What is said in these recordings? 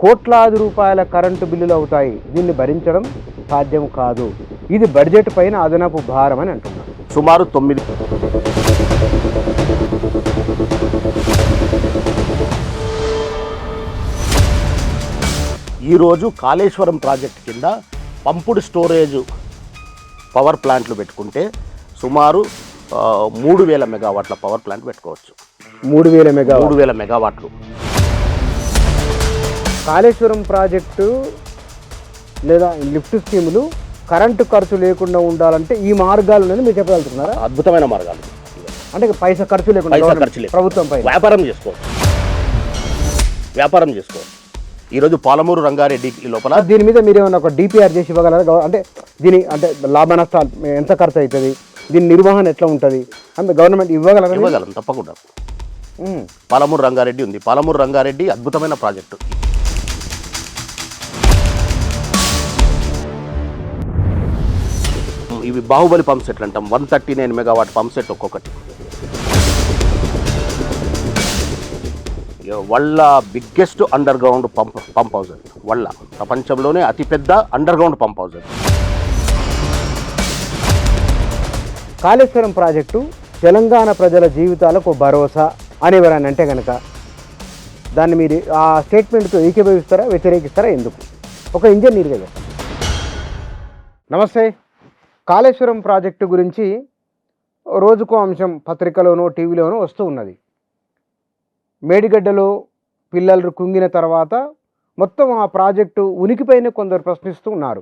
కోట్లాది రూపాయల కరెంటు బిల్లులు అవుతాయి. దీన్ని భరించడం సాధ్యం కాదు. ఇది బడ్జెట్ పైన అదనపు భారం అని అంటున్నారు. సుమారు 9 ఈరోజు కాళేశ్వరం ప్రాజెక్ట్ కింద పంపుడు స్టోరేజ్ పవర్ ప్లాంట్లు పెట్టుకుంటే సుమారు 3000 మెగావాట్ల పవర్ ప్లాంట్ పెట్టుకోవచ్చు. 3000 మెగావాట్లు. కాళేశ్వరం ప్రాజెక్టు లేదా లిఫ్ట్ స్కీములు కరెంటు ఖర్చు లేకుండా ఉండాలంటే ఈ మార్గాలు అనేది మీరు చెప్పగలుగుతున్నారా? అద్భుతమైన మార్గాలు. అంటే పైసా ఖర్చు లేకుండా ప్రభుత్వం పై వ్యాపారం చేసుకోవచ్చు. ఈరోజు పాలమూరు రంగారెడ్డి లోపల దీని మీద మీరు ఏమైనా ఒక డిపిఆర్ చేసి ఇవ్వగలరా? అంటే దీని అంటే లాభ నష్టాలు ఎంత ఖర్చు అవుతుంది, దీని నిర్వహణ ఎట్లా ఉంటుంది అంటే గవర్నమెంట్ ఇవ్వగలం తప్పకుండా. పాలమూరు రంగారెడ్డి ఉంది. పాలమూరు రంగారెడ్డి అద్భుతమైన ప్రాజెక్టు. ఇవి బాహుబలి పంప్ సెట్లు అంటాం. 139 మెగావాట్ పంప్ సెట్ ఒక్కొక్కటి. వళ్ళ biggest under ground pump house అది. వళ్ళ ప్రపంచంలోనే అతిపెద్ద అండర్ గ్రౌండ్ పంప్ హౌస్ అది. కాళేశ్వరం ప్రాజెక్టు తెలంగాణ ప్రజల జీవితాలకు భరోసా అనేవరని అంటే కనుక దాన్ని మీరు ఆ స్టేట్మెంట్తో ఏకీభవిస్తారా, వ్యతిరేకిస్తారా? ఎందుకు? ఒక ఇంజనీర్ కదా. నమస్తే. కాళేశ్వరం ప్రాజెక్టు గురించి రోజుకో అంశం పత్రికలోనో టీవీలోనో వస్తూ ఉన్నది. మేడిగడ్డలో పిల్లలు కుంగిన తర్వాత మొత్తం ఆ ప్రాజెక్టు ఉనికిపైనే కొందరు ప్రశ్నిస్తూ ఉన్నారు.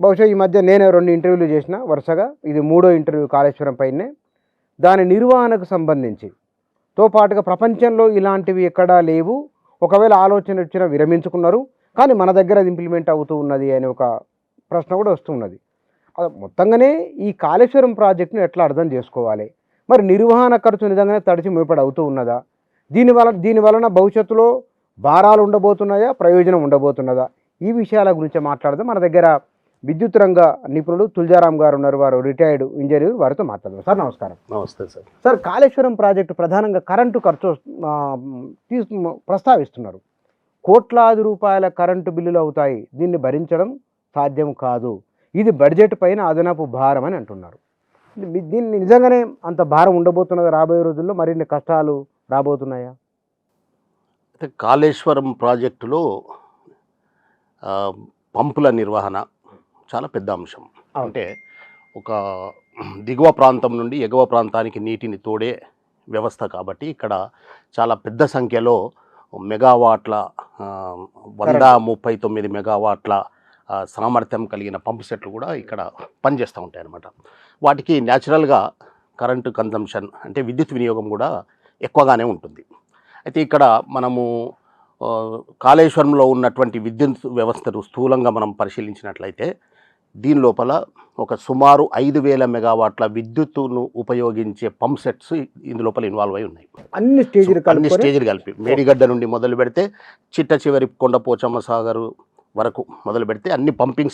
బహుశా ఈ మధ్య నేను 2 ఇంటర్వ్యూలు చేసిన వరుసగా, ఇది 3వ ఇంటర్వ్యూ కాళేశ్వరం పైనే. దాని నిర్వహణకు సంబంధించి తో పాటుగా ప్రపంచంలో ఇలాంటివి ఎక్కడా లేవు, ఒకవేళ ఆలోచన వచ్చినా విరమించుకున్నారు, కానీ మన దగ్గర అది ఇంప్లిమెంట్ అవుతూ ఉన్నది అనే ఒక ప్రశ్న కూడా వస్తున్నది. మొత్తంగానే ఈ కాళేశ్వరం ప్రాజెక్టును ఎట్లా అర్థం చేసుకోవాలి? మరి నిర్వహణ ఖర్చు నిజంగానే తడిచి మేపడి అవుతూ ఉన్నదా? దీనివలన భవిష్యత్తులో భారాలు ఉండబోతున్నాయా, ప్రయోజనం ఉండబోతున్నదా? ఈ విషయాల గురించి మాట్లాడదాం. మన దగ్గర విద్యుత్ రంగ నిపుణుడు తులజారాం గారు ఉన్నారు. వారు రిటైర్డ్ ఇంజనీర్. వారితో మాట్లాడదాం. సార్ నమస్కారం. నమస్తే సార్. సార్, కాళేశ్వరం ప్రాజెక్టు ప్రధానంగా కరెంటు ఖర్చు ప్రస్తావిస్తున్నారు. కోట్లాది రూపాయల కరెంటు బిల్లులు అవుతాయి. దీన్ని భరించడం సాధ్యం కాదు. ఇది బడ్జెట్ పైన అదనపు భారం అని అంటున్నారు. దీన్ని నిజంగానే అంత భారం ఉండబోతున్నది? రాబోయే రోజుల్లో మరిన్ని కష్టాలు రాబోతున్నాయా? అయితే కాళేశ్వరం ప్రాజెక్టులో పంపుల నిర్వహణ చాలా పెద్ద అంశం. అంటే ఒక దిగువ ప్రాంతం నుండి ఎగువ ప్రాంతానికి నీటిని తోడే వ్యవస్థ కాబట్టి ఇక్కడ చాలా పెద్ద సంఖ్యలో మెగావాట్ల 139 మెగావాట్ల సామర్థ్యం కలిగిన పంప్ సెట్లు కూడా ఇక్కడ పనిచేస్తూ ఉంటాయి అన్నమాట. వాటికి న్యాచురల్గా కరెంటు కన్జంప్షన్ అంటే విద్యుత్ వినియోగం కూడా ఎక్కువగానే ఉంటుంది. అయితే ఇక్కడ మనము కాళేశ్వరంలో ఉన్నటువంటి విద్యుత్ వ్యవస్థను స్థూలంగా మనం పరిశీలించినట్లయితే దీని లోపల ఒక సుమారు 5000 మెగావాట్ల విద్యుత్తును ఉపయోగించే పంప్ సెట్స్ ఇందులోపల ఇన్వాల్వ్ అయి ఉన్నాయి. అన్ని స్టేజ్లు కలిపి మేడిగడ్డ నుండి మొదలు పెడితే చిట్ట చివరి కొండపోచమ్మ సాగర్ వరకు మొదలు పెడితే అన్ని పంపింగ్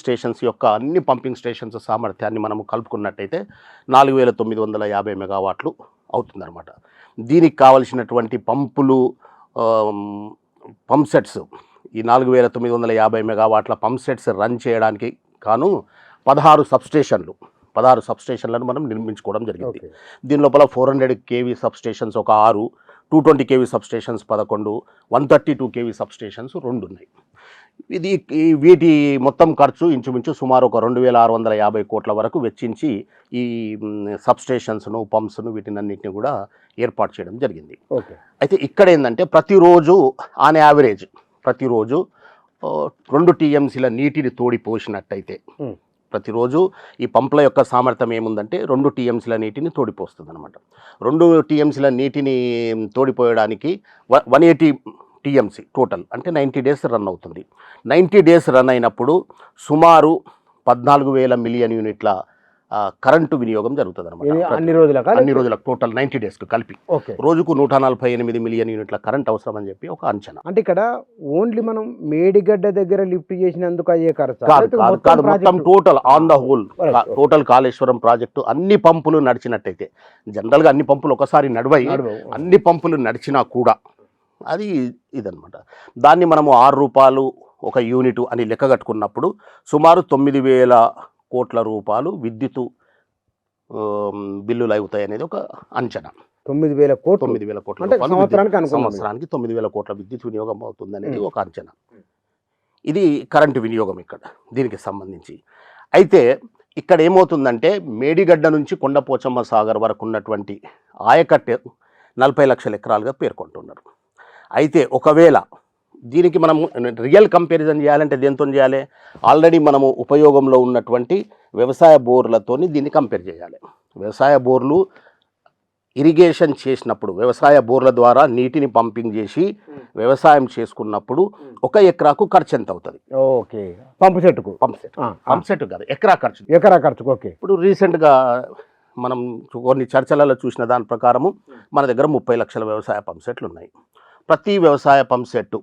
స్టేషన్స్ సామర్థ్యాన్ని మనము కలుపుకున్నట్టయితే 4950 మెగావాట్లు అవుతుందన్నమాట. దీనికి కావలసినటువంటి పంప్ సెట్స్ ఈ 4950 మెగావాట్ల పంప్ సెట్స్ రన్ చేయడానికి కాను 16 సబ్స్టేషన్లను మనం నిర్మించుకోవడం జరిగింది. దీని లోపల 400 kV సబ్స్టేషన్స్ ఒక 6, 220 kV సబ్స్టేషన్స్ 11, 132 kV సబ్స్టేషన్స్ 2 ఉన్నాయి. వీటి మొత్తం ఖర్చు ఇంచుమించు సుమారు ఒక 2650 కోట్ల వరకు వెచ్చించి ఈ సబ్స్టేషన్స్ను, పంప్స్ను వీటినన్నింటినీ కూడా ఏర్పాటు చేయడం జరిగింది. అయితే ఇక్కడ ఏంటంటే ప్రతిరోజు ఆన్ యావరేజ్ 2 TMCల నీటిని తోడి పోసినట్టయితే ప్రతిరోజు ఈ పంపుల యొక్క సామర్థ్యం ఏముందంటే 2 TMCల నీటిని తోడిపోస్తుంది అనమాట. 2 TMCల నీటిని తోడిపోయడానికి 180 TMC టోటల్ అంటే 90 డేస్ రన్ అవుతుంది. 90 డేస్ రన్ అయినప్పుడు సుమారు 14,000 మిలియన్ యూనిట్ల కరెంటు వినియోగం జరుగుతుంది అనమాట. అన్ని రోజులకు టోటల్ 90 డేస్కి కలిపి రోజుకు 148 మిలియన్ యూనిట్ల కరెంట్ అవసరం అని చెప్పి ఒక అంచనా. అంటే ఇక్కడ ఓన్లీ మనం మేడిగడ్డ దగ్గర లిఫ్ట్ చేసినందుకు అయ్యే ఖర్చు కాదు, మొత్తం total on the whole total Kaleshwaram project అన్ని పంపులు నడిచినట్టయితే, జనరల్గా అన్ని పంపులు ఒకసారి నడవై అన్ని పంపులు నడిచినా కూడా అది ఇదనమాట. దాన్ని మనము 6 రూపాయలు ఒక యూనిట్ అని లెక్క కట్టుకున్నప్పుడు సుమారు 9,000 కోట్ల రూపాయలు విద్యుత్ బిల్లులు అవుతాయి అనేది ఒక అంచనా. 9,000 కోట్లు 9,000 కోట్ల అంటే రూపాయలు సంవత్సరానికి అనుకున్నాం. సంవత్సరానికి 9,000 కోట్ల విద్యుత్ వినియోగం అవుతుంది అనేది ఒక అంచనా. ఇది కరెంటు వినియోగం ఇక్కడ దీనికి సంబంధించి. అయితే ఇక్కడ ఏమవుతుందంటే మేడిగడ్డ నుంచి కొండపోచమ్మ సాగర్ వరకు ఉన్నటువంటి ఆయకట్టు 40 లక్షల ఎకరాలుగా పేర్కొంటున్నారు. అయితే ఒకవేళ దీనికి మనం రియల్ కంపారిజన్ చేయాలంటే దేంతో చేయాలి? ఆల్రెడీ మనము ఉపయోగంలో ఉన్నటువంటి వ్యవసాయ బోర్లతోని దీన్ని కంపేర్ చేయాలి. వ్యవసాయ బోర్లు ఇరిగేషన్ చేసినప్పుడు, వ్యవసాయ బోర్ల ద్వారా నీటిని పంపింగ్ చేసి వ్యవసాయం చేసుకున్నప్పుడు 1 ఎకరాకు ఖర్చు ఎంత అవుతుంది? ఓకే, పంపు సెట్కు. పంప్ సెట్ కాదు, ఎకరా ఖర్చు. ఎకరా ఖర్చుకు. ఓకే. ఇప్పుడు రీసెంట్గా మనం కొన్ని చర్చలలో చూసిన దాని ప్రకారము మన దగ్గర 30 లక్షల వ్యవసాయ పంప్ సెట్లు ఉన్నాయి. ప్రతి వ్యవసాయ పంప్ సెట్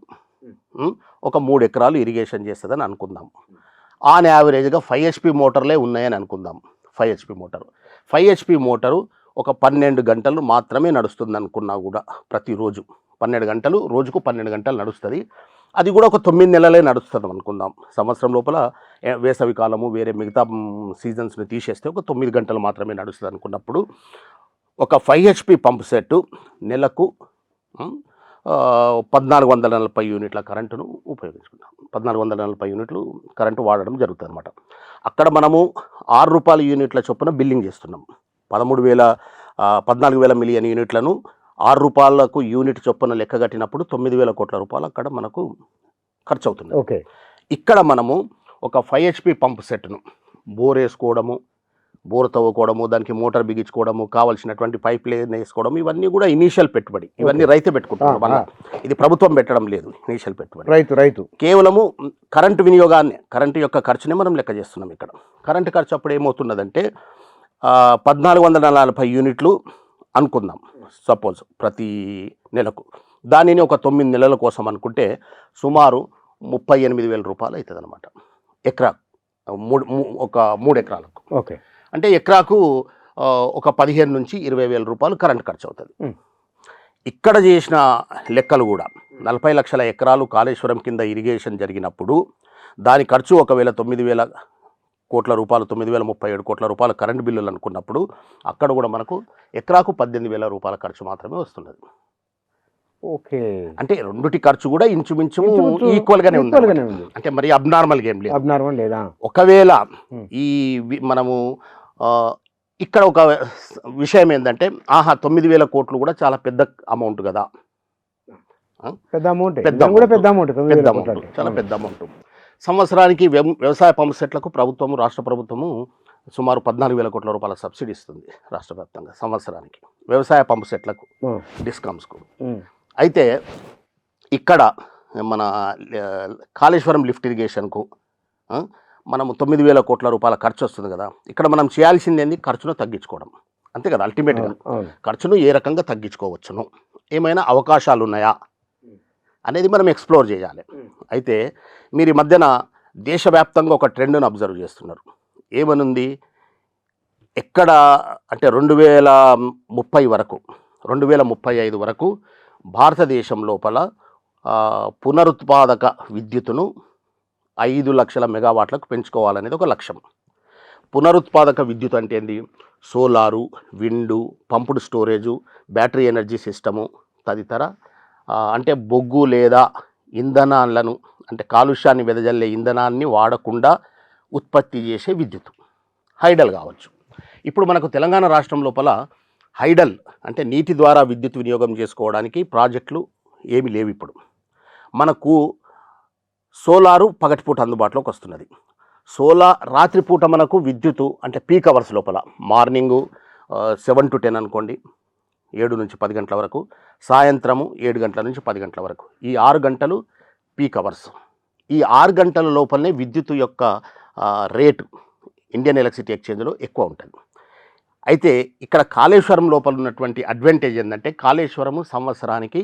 ఒక 3 ఎకరాలు ఇరిగేషన్ చేస్తుందని అనుకుందాం. ఆన్ యావరేజ్గా 5 HP మోటార్లే ఉన్నాయని అనుకుందాం. 5 HP మోటారు 5 HP మోటారు ఒక 12 గంటలు మాత్రమే నడుస్తుంది అనుకున్నా కూడా, ప్రతిరోజు 12 గంటలు, రోజుకు 12 గంటలు నడుస్తుంది. అది కూడా ఒక 9 నెలలే నడుస్తుంది అనుకుందాం. సంవత్సరం లోపల వేసవి కాలము వేరే మిగతా సీజన్స్ని తీసేస్తే ఒక 9 గంటలు మాత్రమే నడుస్తుంది అనుకున్నప్పుడు ఒక 5 HP పంప్ సెట్ నెలకు 1440 యూనిట్ల కరెంటును ఉపయోగించుకుంటాం. 1440 యూనిట్లు కరెంటు వాడడం జరుగుతుంది అనమాట. అక్కడ మనము 6 రూపాయల యూనిట్ల చొప్పున బిల్లింగ్ చేస్తున్నాం. 14,000 మిలియన్ యూనిట్లను 6 రూపాయలకు యూనిట్ చొప్పున లెక్క కట్టినప్పుడు 9,000 కోట్ల రూపాయలు అక్కడ మనకు ఖర్చు అవుతుంది. ఓకే. ఇక్కడ మనము ఒక 5 HP పంప్ సెట్ను బోర్ వేసుకోవడము, బోర్ తవ్వుకోవడము, దానికి మోటార్ బిగించుకోవడము, కావాల్సినటువంటి పైప్ లైన్ వేసుకోవడం, ఇవన్నీ కూడా ఇనీషియల్ పెట్టుబడి. ఇవన్నీ రైతు పెట్టుకుంటారు. వల్ల ఇది ప్రభుత్వం పెట్టడం లేదు. ఇనీషియల్ పెట్టుబడి రైతు కేవలము కరెంటు వినియోగాన్ని, కరెంటు యొక్క ఖర్చునే మనం లెక్క చేస్తున్నాం. ఇక్కడ కరెంటు ఖర్చు అప్పుడు ఏమవుతున్నదంటే 1440 యూనిట్లు అనుకుందాం సపోజ్ ప్రతి నెలకు. దానిని ఒక 9 నెలల కోసం అనుకుంటే సుమారు 38,000 రూపాయలు అవుతుంది అనమాట ఎకరా, ఒక 3 ఎకరాలకు. ఓకే. అంటే ఎకరాకు ఒక 15 నుంచి 20,000 రూపాయలు కరెంట్ ఖర్చు అవుతుంది. ఇక్కడ చేసిన లెక్కలు కూడా 40 లక్షల ఎకరాలు కాళేశ్వరం కింద ఇరిగేషన్ జరిగినప్పుడు దాని ఖర్చు ఒకవేళ 9,000 కోట్ల రూపాయలు, 9,037 కోట్ల రూపాయల కరెంట్ బిల్లులు అనుకున్నప్పుడు అక్కడ కూడా మనకు ఎకరాకు 18,000 రూపాయల ఖర్చు మాత్రమే వస్తున్నది. ఓకే. అంటే రెండుటి ఖర్చు కూడా ఇంచుమించు ఈక్వల్గానే ఉంది. అంటే మరి అబ్నార్మల్గా ఏం లేదు. ఒకవేళ ఈ మనము ఇక్కడ ఒక విషయం ఏంటంటే 9,000 కోట్లు కూడా చాలా పెద్ద అమౌంట్ కదా. పెద్ద అమౌంట్, చాలా పెద్ద అమౌంట్. సంవత్సరానికి వ్యవసాయ పంప్ సెట్లకు ప్రభుత్వము, రాష్ట్ర ప్రభుత్వము సుమారు 14,000 కోట్ల రూపాయల సబ్సిడీ ఇస్తుంది రాష్ట్ర వ్యాప్తంగా సంవత్సరానికి వ్యవసాయ పంప్ సెట్లకు, డిస్కామ్స్కు. అయితే ఇక్కడ మన కాళేశ్వరం లిఫ్ట్ ఇరిగేషన్కు మనము 9,000 కోట్ల రూపాయల ఖర్చు వస్తుంది కదా. ఇక్కడ మనం చేయాల్సింది ఏంది? ఖర్చును తగ్గించుకోవడం, అంతే కదా. అల్టిమేట్గా ఖర్చును ఏ రకంగా తగ్గించుకోవచ్చును, ఏమైనా అవకాశాలు ఉన్నాయా అనేది మనం ఎక్స్ప్లోర్ చేయాలి. అయితే మీరు ఈ మధ్యన దేశవ్యాప్తంగా ఒక ట్రెండ్ను అబ్జర్వ్ చేస్తున్నారు. ఏమనుంది? ఎక్కడ అంటే 2030 వరకు, 2035 వరకు భారతదేశం లోపల పునరుత్పాదక విద్యుత్తును 5 లక్షల మెగావాట్లకు పెంచుకోవాలనేది ఒక లక్ష్యం. పునరుత్పాదక విద్యుత్ అంటే ఏంది? సోలారు, విండు, పంపుడు స్టోరేజు, బ్యాటరీ ఎనర్జీ సిస్టము తదితర అంటే బొగ్గు లేదా ఇంధనాలను, అంటే కాలుష్యాన్ని వెదజల్లే ఇంధనాన్ని వాడకుండా ఉత్పత్తి చేసే విద్యుత్ హైడల్ కావచ్చు. ఇప్పుడు మనకు తెలంగాణ రాష్ట్రం లోపల హైడల్ అంటే నీటి ద్వారా విద్యుత్ వినియోగం చేసుకోవడానికి ప్రాజెక్టులు ఏమీ లేవు. ఇప్పుడు మనకు సోలారు పగటిపూట అందుబాటులోకి వస్తున్నది. రాత్రిపూట మనకు విద్యుత్ అంటే పీక్ అవర్స్ లోపల మార్నింగు 7 to 10 అనుకోండి, 7 నుంచి 10 గంటల వరకు, సాయంత్రము 7 గంటల నుంచి 10 గంటల వరకు, ఈ 6 గంటలు పీక్ అవర్స్. ఈ 6 గంటల లోపలనే విద్యుత్ యొక్క రేటు ఇండియన్ ఎలక్ట్రిసిటీ ఎక్స్చేంజ్లో ఎక్కువ ఉంటుంది. అయితే ఇక్కడ కాళేశ్వరం లోపల ఉన్నటువంటి అడ్వాంటేజ్ ఏంటంటే కాళేశ్వరము సంవత్సరానికి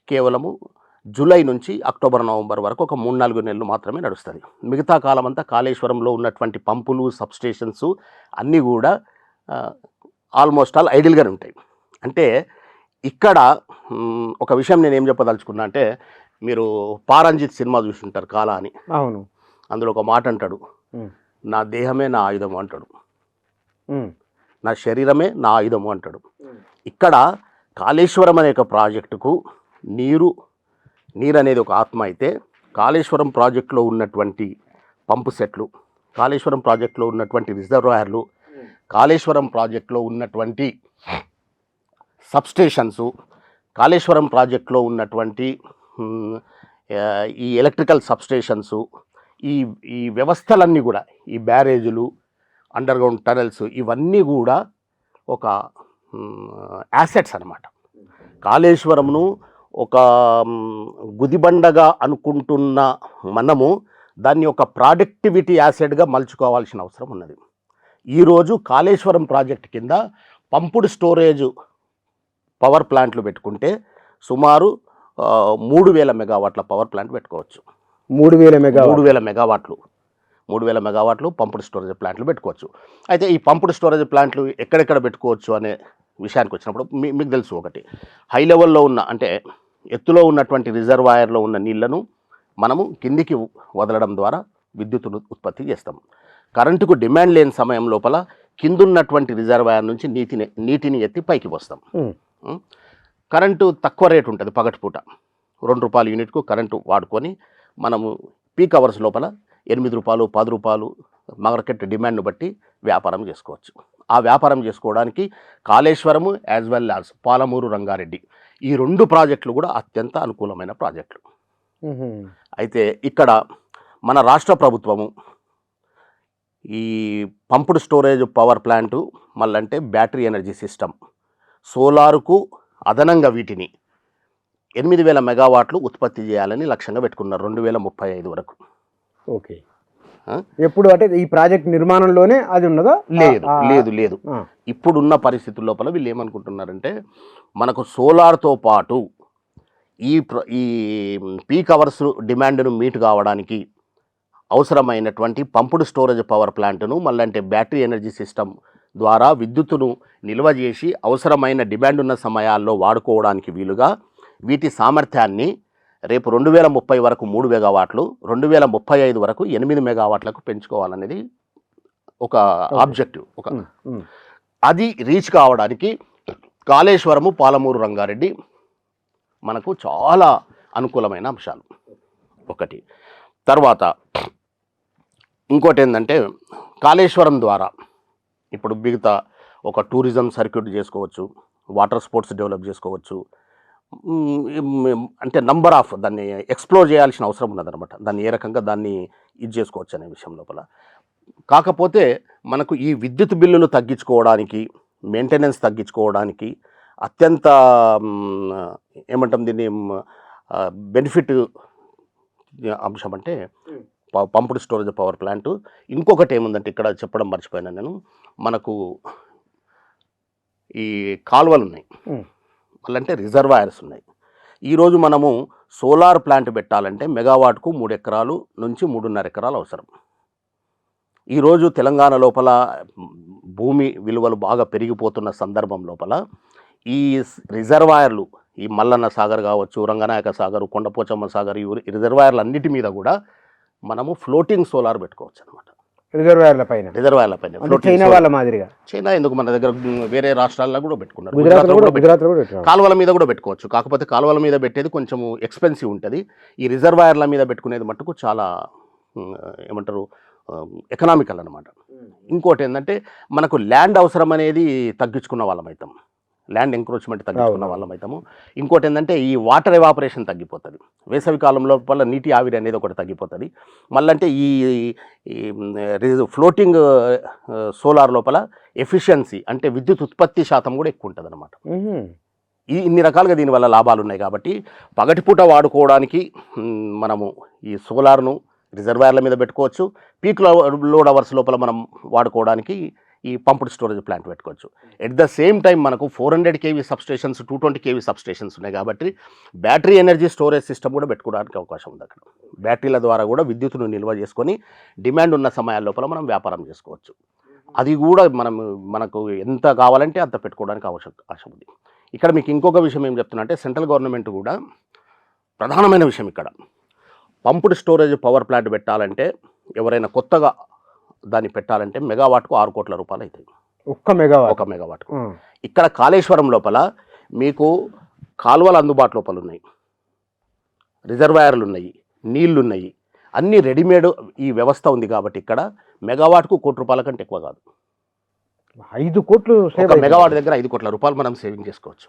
కేవలము జూలై నుంచి అక్టోబర్, నవంబర్ వరకు ఒక 3-4 నెలలు మాత్రమే నడుస్తుంది. మిగతా కాలం అంతా కాళేశ్వరంలో ఉన్నటువంటి పంపులు, సబ్స్టేషన్స్ అన్నీ కూడా ఆల్మోస్ట్ ఆల్ ఐడిల్గానే ఉంటాయి. అంటే ఇక్కడ ఒక విషయం నేను ఏం చెప్పదలుచుకున్నా అంటే, మీరు పారంజిత్ సినిమా చూసుంటారు కాలా అని. అవును. అందులో ఒక మాట అంటాడు, ఉమ్, నా దేహమే నా ఆయుధము అంటాడు, ఉమ్, నా శరీరమే నా ఆయుధము అంటాడు. ఇక్కడ కాళేశ్వరం అనే ఒక ప్రాజెక్టుకు నీరు అనేది ఒక ఆత్మ అయితే, కాళేశ్వరం ప్రాజెక్టులో ఉన్నటువంటి పంపు సెట్లు, కాళేశ్వరం ప్రాజెక్టులో ఉన్నటువంటి రిజర్వాయర్లు, కాళేశ్వరం ప్రాజెక్టులో ఉన్నటువంటి సబ్స్టేషన్సు, కాళేశ్వరం ప్రాజెక్టులో ఉన్నటువంటి ఈ ఎలక్ట్రికల్ సబ్స్టేషన్సు, ఈ ఈ వ్యవస్థలన్నీ కూడా, ఈ బ్యారేజులు, అండర్గ్రౌండ్ టనల్స్, ఇవన్నీ కూడా ఒక యాసెట్స్ అన్నమాట. కాళేశ్వరంను ఒక గుదిబండగా అనుకుంటున్న మనము దాన్ని ఒక ప్రొడక్టివిటీ యాసెట్గా మలుచుకోవాల్సిన అవసరం ఉన్నది. ఈరోజు కాళేశ్వరం ప్రాజెక్ట్ కింద పంపుడు స్టోరేజ్ పవర్ ప్లాంట్లు పెట్టుకుంటే సుమారు 3000 మెగావాట్ల పవర్ ప్లాంట్ పెట్టుకోవచ్చు. 3000 మెగావాట్లు 3000 మెగావాట్లు పంపుడు స్టోరేజ్ ప్లాంట్లు పెట్టుకోవచ్చు. అయితే ఈ పంపుడు స్టోరేజ్ ప్లాంట్లు ఎక్కడెక్కడ పెట్టుకోవచ్చు అనే విషయానికి వచ్చినప్పుడు మీకు తెలుసు, ఒకటి హై లెవెల్లో ఉన్న, అంటే ఎత్తులో ఉన్నటువంటి రిజర్వాయర్లో ఉన్న నీళ్లను మనము కిందికి వదలడం ద్వారా విద్యుత్తును ఉత్పత్తి చేస్తాం. కరెంటుకు డిమాండ్ లేని సమయం లోపల కిందున్నటువంటి రిజర్వాయర్ నుంచి నీటిని ఎత్తి పైకి పోస్తాం. కరెంటు తక్కువ రేటు ఉంటుంది పగటిపూట, ₹2 యూనిట్కు కరెంటు వాడుకొని మనము పీక్ అవర్స్ లోపల ₹8, ₹10 మార్కెట్ డిమాండ్ను బట్టి వ్యాపారం చేసుకోవచ్చు. ఆ వ్యాపారం చేసుకోవడానికి Kaleshwaram as well as Palamuru Rangareddy, ఈ 2 ప్రాజెక్టులు కూడా అత్యంత అనుకూలమైన ప్రాజెక్టులు. అయితే ఇక్కడ మన రాష్ట్ర ప్రభుత్వము ఈ పంపుడు స్టోరేజ్ పవర్ ప్లాంటు, మళ్ళంటే బ్యాటరీ ఎనర్జీ సిస్టమ్, సోలారుకు అదనంగా వీటిని 8000 మెగావాట్లు ఉత్పత్తి చేయాలని లక్ష్యంగా పెట్టుకున్నారు 2035 వరకు. ఓకే. ఎప్పుడు అంటే ఈ ప్రాజెక్ట్ నిర్మాణంలోనే అది ఉన్నదా? లేదు. ఇప్పుడున్న పరిస్థితుల లోపల వీళ్ళు ఏమనుకుంటున్నారంటే, మనకు సోలార్తో పాటు ఈ పీక్ అవర్స్ డిమాండ్ను మీట్ కావడానికి అవసరమైనటువంటి పంపుడు స్టోరేజ్ పవర్ ప్లాంట్ను, మళ్ళంటే బ్యాటరీ ఎనర్జీ సిస్టమ్ ద్వారా విద్యుత్తును నిల్వ చేసి అవసరమైన డిమాండ్ ఉన్న సమయాల్లో వాడుకోవడానికి వీలుగా వీటి సామర్థ్యాన్ని రేపు 2030 వరకు 3 మెగావాట్లు, 2035 వరకు 8 మెగావాట్లకు పెంచుకోవాలనేది ఒక ఆబ్జెక్టివ్. అది రీచ్ కావడానికి కాళేశ్వరము, పాలమూరు రంగారెడ్డి మనకు చాలా అనుకూలమైన అంశాలు. ఒకటి. తర్వాత ఇంకోటి ఏంటంటే, కాళేశ్వరం ద్వారా ఇప్పుడు మిగతా ఒక టూరిజం సర్క్యూట్ చేసుకోవచ్చు, వాటర్ స్పోర్ట్స్ డెవలప్ చేసుకోవచ్చు. అంటే నంబర్ ఆఫ్ దాన్ని ఎక్స్ప్లోర్ చేయాల్సిన అవసరం ఉన్నదన్నమాట, దాన్ని ఏ రకంగా దాన్ని ఇది చేసుకోవచ్చు అనే విషయం లోపల. కాకపోతే మనకు ఈ విద్యుత్ బిల్లులు తగ్గించుకోవడానికి, మెయింటెనెన్స్ తగ్గించుకోవడానికి అత్యంత ఏమంటాం దీన్ని బెనిఫిట్ అంశం అంటే పంపుడు స్టోరేజ్ పవర్ ప్లాంట్. ఇంకొకటి ఏముందంటే, ఇక్కడ చెప్పడం మర్చిపోయినా నేను, మనకు ఈ కాలువలు ఉన్నాయి, అంటే రిజర్వాయర్స్ ఉన్నాయి. ఈరోజు మనము సోలార్ ప్లాంట్ పెట్టాలంటే మెగావాట్కు 3 ఎకరాలు నుంచి 3.5 ఎకరాలు అవసరం. ఈరోజు తెలంగాణ లోపల భూమి విలువలు బాగా పెరిగిపోతున్న సందర్భం లోపల ఈ రిజర్వాయర్లు, ఈ మల్లన్న సాగర్ కావచ్చు, రంగనాయక సాగర్, కొండపోచమ్మ సాగర్, ఈ రిజర్వాయర్లు అన్నిటి మీద కూడా మనము ఫ్లోటింగ్ సోలార్ పెట్టుకోవచ్చు అనమాట. రిజర్వాయర్ల పైన చైనా వాళ్ళ మాదిరిగా. చైనా ఎందుకు, మన దగ్గర వేరే రాష్ట్రాల్లో కూడా పెట్టుకున్నారు, గుజరాత్ కాలువల మీద కూడా పెట్టుకోవచ్చు. కాకపోతే కాలువల మీద పెట్టేది కొంచెం ఎక్స్పెన్సివ్ ఉంటుంది. ఈ రిజర్వాయర్ల మీద పెట్టుకునేది మట్టుకు చాలా ఏమంటారు ఎకనామికల్ అనమాట. ఇంకోటి ఏంటంటే, మనకు ల్యాండ్ అవసరం అనేది తగ్గించుకున్న వాళ్ళం అవుతాం, ల్యాండ్ ఎంక్రోచ్మెంట్ తగ్గించుకున్న వాళ్ళం అవుతాము. ఇంకోటి ఏంటంటే, ఈ వాటర్ ఎవాపరేషన్ తగ్గిపోతుంది, వేసవి కాలంలో వల్ల నీటి ఆవిరి అనేది ఒకటి తగ్గిపోతుంది. మళ్ళంటే ఈ ఫ్లోటింగ్ సోలార్ లోపల ఎఫిషియన్సీ అంటే విద్యుత్ ఉత్పత్తి శాతం కూడా ఎక్కువ ఉంటుంది అనమాట. ఇన్ని రకాలుగా దీనివల్ల లాభాలు ఉన్నాయి. కాబట్టి పగటిపూట వాడుకోవడానికి మనము ఈ సోలార్ను రిజర్వాయర్ల మీద పెట్టుకోవచ్చు. పీక్ లోడ్ అవర్స్ లోపల మనం వాడుకోవడానికి ఈ పంపుడ్ స్టోరేజ్ ప్లాంట్ పెట్టుకోవచ్చు. ఎట్ ద సేమ్ టైం మనకు 400 kV సబ్స్టేషన్స్, 220 kV సబ్స్టేషన్స్ ఉన్నాయి. కాబట్టి బ్యాటరీ ఎనర్జీ స్టోరేజ్ సిస్టమ్ కూడా పెట్టుకోవడానికి అవకాశం ఉంది. అక్కడ బ్యాటరీల ద్వారా కూడా విద్యుత్తును నిల్వ చేసుకొని డిమాండ్ ఉన్న సమయాల లోపల మనం వ్యాపారం చేసుకోవచ్చు. అది కూడా మనకు ఎంత కావాలంటే అంత పెట్టుకోవడానికి అవకాశం ఉంది. ఇక్కడ మీకు ఇంకొక విషయం ఏం చెప్తున్నా అంటే సెంట్రల్ గవర్నమెంట్ కూడా ప్రధానమైన విషయం ఇక్కడ పంప్డ్ స్టోరేజ్ పవర్ ప్లాంట్ పెట్టాలంటే ఎవరైనా కొత్తగా దాన్ని పెట్టాలంటే మెగావాట్కు 6 కోట్ల రూపాయలు అవుతాయి. ఒక మెగావాట్కు. ఇక్కడ కాళేశ్వరం లోపల మీకు కాలువలు అందుబాటు లోపల ఉన్నాయి, రిజర్వాయర్లు ఉన్నాయి, నీళ్లు ఉన్నాయి, అన్నీ రెడీమేడ్ ఈ వ్యవస్థ ఉంది కాబట్టి ఇక్కడ మెగావాట్కు 1 కోటి రూపాయల కంటే ఎక్కువ కాదు. 5 కోట్లు మెగావాట్ దగ్గర 5 కోట్ల రూపాయలు మనం సేవింగ్ చేసుకోవచ్చు.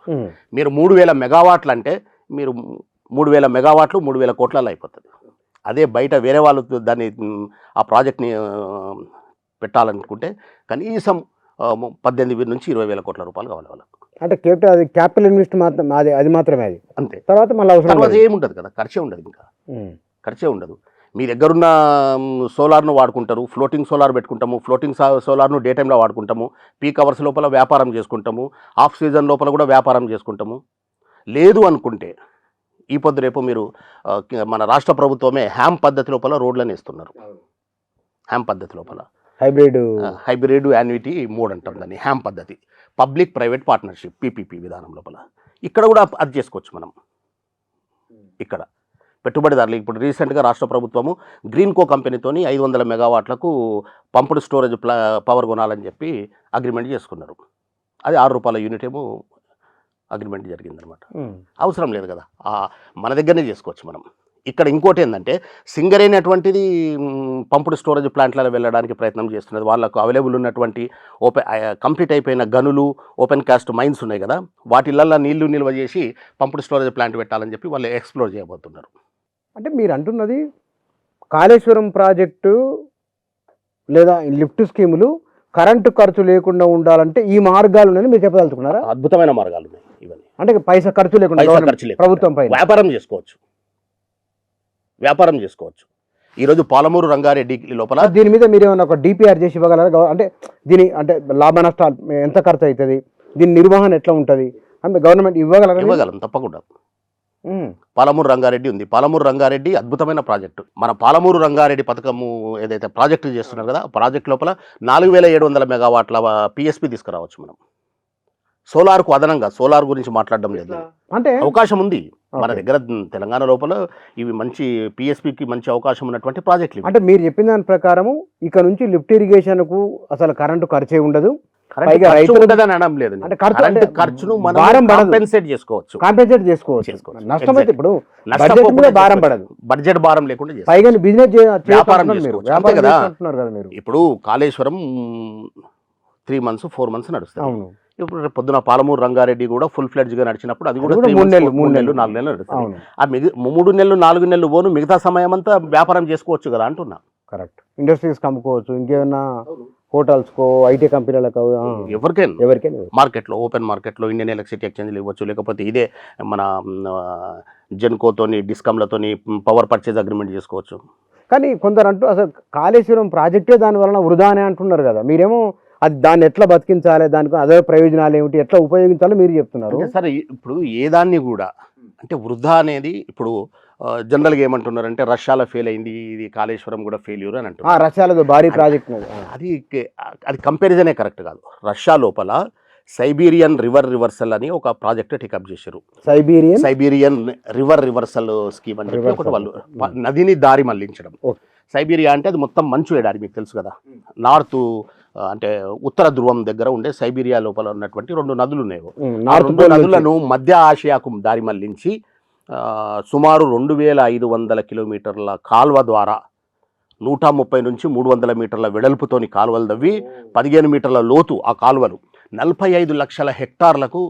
మీరు 3000 మెగావాట్లు అంటే మీరు 3000 మెగావాట్లు 3000 కోట్లలో అయిపోతుంది. అదే బయట వేరే వాళ్ళు దాన్ని ఆ ప్రాజెక్ట్ని పెట్టాలనుకుంటే కనీసం 18 నుంచి 20,000 కోట్ల రూపాయలు కావాలి వాళ్ళకు. అంటే అది క్యాపిటల్ ఇన్వెస్ట్ మాత్రం అది మాత్రమే అది అంతే. తర్వాత మళ్ళీ తర్వాత ఏముండదు కదా, ఖర్చే ఉండదు, ఇంకా ఖర్చే ఉండదు. మీ దగ్గరున్న సోలార్ను వాడుకుంటారు, ఫ్లోటింగ్ సోలార్ పెట్టుకుంటాము, ఫ్లోటింగ్ సోలార్ను డే టైంలో వాడుకుంటాము, పీక్ అవర్స్ లోపల వ్యాపారం చేసుకుంటాము, ఆఫ్ సీజన్ లోపల కూడా వ్యాపారం చేసుకుంటాము. లేదు అనుకుంటే ఈ పొద్దు రేపు మీరు మన రాష్ట్ర ప్రభుత్వమే హ్యామ్ పద్ధతి లోపల రోడ్లను వేస్తున్నారు. హ్యామ్ పద్ధతి లోపల హైబ్రిడ్ యాన్యుటీ మోడ్ అంటాం దాన్ని, హ్యామ్ పద్ధతి, పబ్లిక్ ప్రైవేట్ పార్ట్నర్షిప్ పీపీపీ విధానం లోపల ఇక్కడ కూడా అది చేసుకోవచ్చు మనం. ఇక్కడ పెట్టుబడిదారులు ఇప్పుడు రీసెంట్గా రాష్ట్ర ప్రభుత్వము గ్రీన్కో కంపెనీతోని 500 మెగావాట్లకు పంప్డ్ స్టోరేజ్ పవర్ కొనాలని చెప్పి అగ్రిమెంట్ చేసుకున్నారు. అది 6 రూపాయల యూనిట్ ఏమో అగ్రిమెంట్ జరిగిందనమాట. అవసరం లేదు కదా, మన దగ్గరనే చేసుకోవచ్చు మనం. ఇక్కడ ఇంకోటి ఏంటంటే సింగరేణి అటువంటిది పంప్డ్ స్టోరేజ్ ప్లాంట్లలో వెళ్ళడానికి ప్రయత్నం చేస్తున్నది. వాళ్ళకు అవైలబుల్ ఉన్నటువంటి కంప్లీట్ అయిపోయిన గనులు, ఓపెన్ కాస్ట్ మైన్స్ ఉన్నాయి కదా, వాటిలల్లో నీళ్లు నిల్వ చేసి పంప్డ్ స్టోరేజ్ ప్లాంట్ పెట్టాలని చెప్పి వాళ్ళు ఎక్స్ప్లోర్ చేయబోతున్నారు. అంటే మీరు అంటున్నది కాళేశ్వరం ప్రాజెక్టు లేదా లిఫ్ట్ స్కీములు కరెంటు ఖర్చు లేకుండా ఉండాలంటే ఈ మార్గాలు ఉన్నాయని మీరు చెప్పదలుచుకున్నారా? అద్భుతమైన మార్గాలు ఉన్నాయి ఇవన్నీ. అంటే పైసా ఖర్చు లేకుండా ప్రభుత్వం పై వ్యాపారం చేసుకోవచ్చు. ఈరోజు పాలమూరు రంగారెడ్డి లోపల దీని మీద మీరు ఏమైనా ఒక డిపిఆర్ చేసి ఇవ్వగలరా? అంటే దీని అంటే లాభ నష్టాలు ఎంత ఖర్చు అవుతుంది, దీని నిర్వహణ ఎట్లా ఉంటుంది అంటే గవర్నమెంట్ ఇవ్వగలరా? ఇవ్వగలం, తప్పకుండా. పాలమూరు రంగారెడ్డి ఉంది. పాలమూరు రంగారెడ్డి అద్భుతమైన ప్రాజెక్టు. మన పాలమూరు రంగారెడ్డి పథకము ఏదైతే ప్రాజెక్టు చేస్తున్నారు కదా, ప్రాజెక్ట్ లోపల 4700 మెగావాట్ల పిఎస్పి తీసుకురావచ్చు మనం. సోలార్కు అదనంగా, సోలార్ గురించి మాట్లాడడం లేదు, అంటే అవకాశం ఉంది మన దగ్గర తెలంగాణ లోపల. ఇవి మంచి పిఎస్పికి మంచి అవకాశం ఉన్నటువంటి ప్రాజెక్టులు. అంటే మీరు చెప్పిన దాని ప్రకారము ఇక నుంచి లిఫ్ట్ ఇరిగేషన్కు అసలు కరెంటు ఖర్చే ఉండదు, ఖర్చును చేసుకోవచ్చు. నష్టం అయితే ఇప్పుడు భారం పడదు, బడ్జెట్ భారం లేకుండా పైగా బిజినెస్ వ్యాపారం కదా. ఇప్పుడు కాళేశ్వరం 3 months 4 months నడుస్తుంది. ఇప్పుడు పొద్దున పాలమూరు రంగారెడ్డి కూడా ఫుల్ ఫ్లెడ్జ్గా నడిచినప్పుడు అది కూడా 3 నెలలు 4 నెలలు నడుస్తుంది. ఆ 3 నెలలు 4 నెలలు పోను మిగతా సమయం అంతా వ్యాపారం చేసుకోవచ్చు కదా అంటున్నా. కరెక్ట్. ఇండస్ట్రీస్ అమ్ముకోవచ్చు, ఇంకేమన్నా హోటల్స్కో, ఐటీ కంపెనీలకు, ఎవరికైనా మార్కెట్లో, ఓపెన్ మార్కెట్లో ఇండియన్ ఎలక్ట్రిసిటీ ఎక్స్చేంజ్లు ఇవ్వచ్చు. లేకపోతే ఇదే మన జెన్కోతోని డిస్కమ్లతోని పవర్ పర్చేజ్ అగ్రిమెంట్ చేసుకోవచ్చు. కానీ కొందరు అంటూ అసలు కాళేశ్వరం ప్రాజెక్టే దాని వలన వృధానే అంటున్నారు కదా, మీరేమో అది దాన్ని ఎట్లా బతికించాలి, దానికి అదే ప్రయోజనాలు ఏమిటి, ఎట్లా ఉపయోగించాలో మీరు చెప్తున్నారు. సరే, ఇప్పుడు ఏ దాన్ని కూడా అంటే వృధా అనేది ఇప్పుడు జనరల్గా ఏమంటున్నారంటే రష్యాలో ఫెయిల్ అయింది, ఇది కాళేశ్వరం కూడా ఫెయిల్యూర్ అని అంటున్నారు. రష్యాలో భారీ ప్రాజెక్ట్, అది కంపారిజనే కరెక్ట్ కాదు. రష్యా లోపల సైబీరియన్ రివర్ రివర్సల్ అని ఒక ప్రాజెక్ట్ టేకప్ చేశారు. సైబీరియన్ రివర్ రివర్సల్ స్కీమ్ అని చెప్పి ఒకటి, వాళ్ళు నదిని దారి మళ్లించడం. సైబీరియా అంటే అది మొత్తం మంచు ఎడారి, మీకు తెలుసు కదా. నార్త్ అంటే ఉత్తర ధ్రువం దగ్గర ఉండే సైబీరియా లోపల ఉన్నటువంటి 2 నదులు ఉన్నాయి. ఆ 2 నదులను మధ్య ఆసియాకు దారి మళ్లించి సుమారు 2500 కిలోమీటర్ల కాల్వ ద్వారా 130 నుంచి 300 మీటర్ల వెడల్పుతోని కాలువలు తవ్వి 15 మీటర్ల లోతు ఆ కాలువలు 45 లక్షల హెక్టార్లకు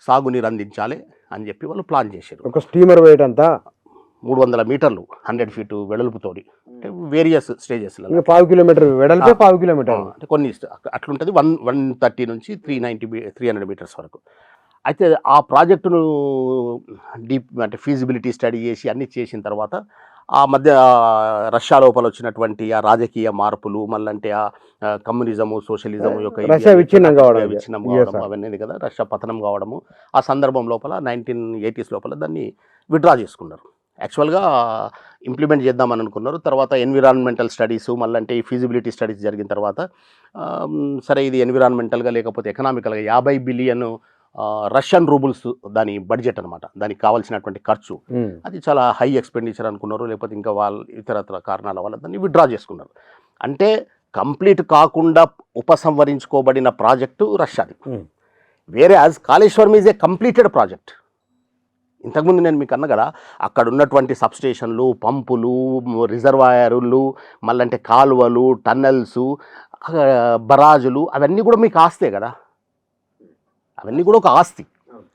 సాగునీరు అందించాలి అని చెప్పి వాళ్ళు ప్లాన్ చేశారు. ఒక స్టీమర్ వెయిట్ అంతా 300 మీటర్లు 100 feet వెడల్పుతోని, అంటే వేరియస్ స్టేజెస్, 5 కిలోమీటర్ వెడల్పే 5 కిలోమీటర్ అంటే కొన్ని అట్లుంటుంది. 130 నుంచి 300 మీటర్స్ వరకు. అయితే ఆ ప్రాజెక్టును డీప్ అంటే ఫీజిబిలిటీ స్టడీ చేసి అన్ని చేసిన తర్వాత ఆ మధ్య రష్యా లోపల వచ్చినటువంటి ఆ రాజకీయ మార్పులు, మళ్ళంటే ఆ కమ్యూనిజము, సోషలిజము యొక్క విచ్ఛిన్నం కావడం అవన్నీ కదా, రష్యా పతనం కావడము. ఆ సందర్భం లోపల 1980s లోపల దాన్ని విత్డ్రా చేసుకున్నారు. యాక్చువల్గా ఇంప్లిమెంట్ చేద్దామని అనుకున్నారు. తర్వాత ఎన్విరాన్మెంటల్ స్టడీస్, మళ్ళీ ఈ ఫీజిబిలిటీ స్టడీస్ జరిగిన తర్వాత సరే ఇది ఎన్విరాన్మెంటల్గా లేకపోతే ఎకనామికల్గా 50 బిలియన్ రష్యన్ రూబుల్స్ దాని బడ్జెట్ అనమాట, దానికి కావాల్సినటువంటి ఖర్చు. అది చాలా హై ఎక్స్పెండిచర్ అనుకున్నారు, లేకపోతే ఇంకా వాళ్ళ ఇతరత్ర కారణాల వల్ల దాన్ని విత్డ్రా చేసుకున్నారు. అంటే కంప్లీట్ కాకుండా ఉపసంహరించుకోబడిన ప్రాజెక్టు రష్యాది. వేరే as Kaleshwaram is a completed project. ఇంతకుముందు నేను మీకు అన్న కదా, అక్కడ ఉన్నటువంటి సబ్స్టేషన్లు, పంపులు, రిజర్వాయర్లు, మళ్ళంటే కాలువలు, టన్నెల్స్, బరాజులు, అవన్నీ కూడా మీకు ఆస్తే కదా, అవన్నీ కూడా ఒక ఆస్తి.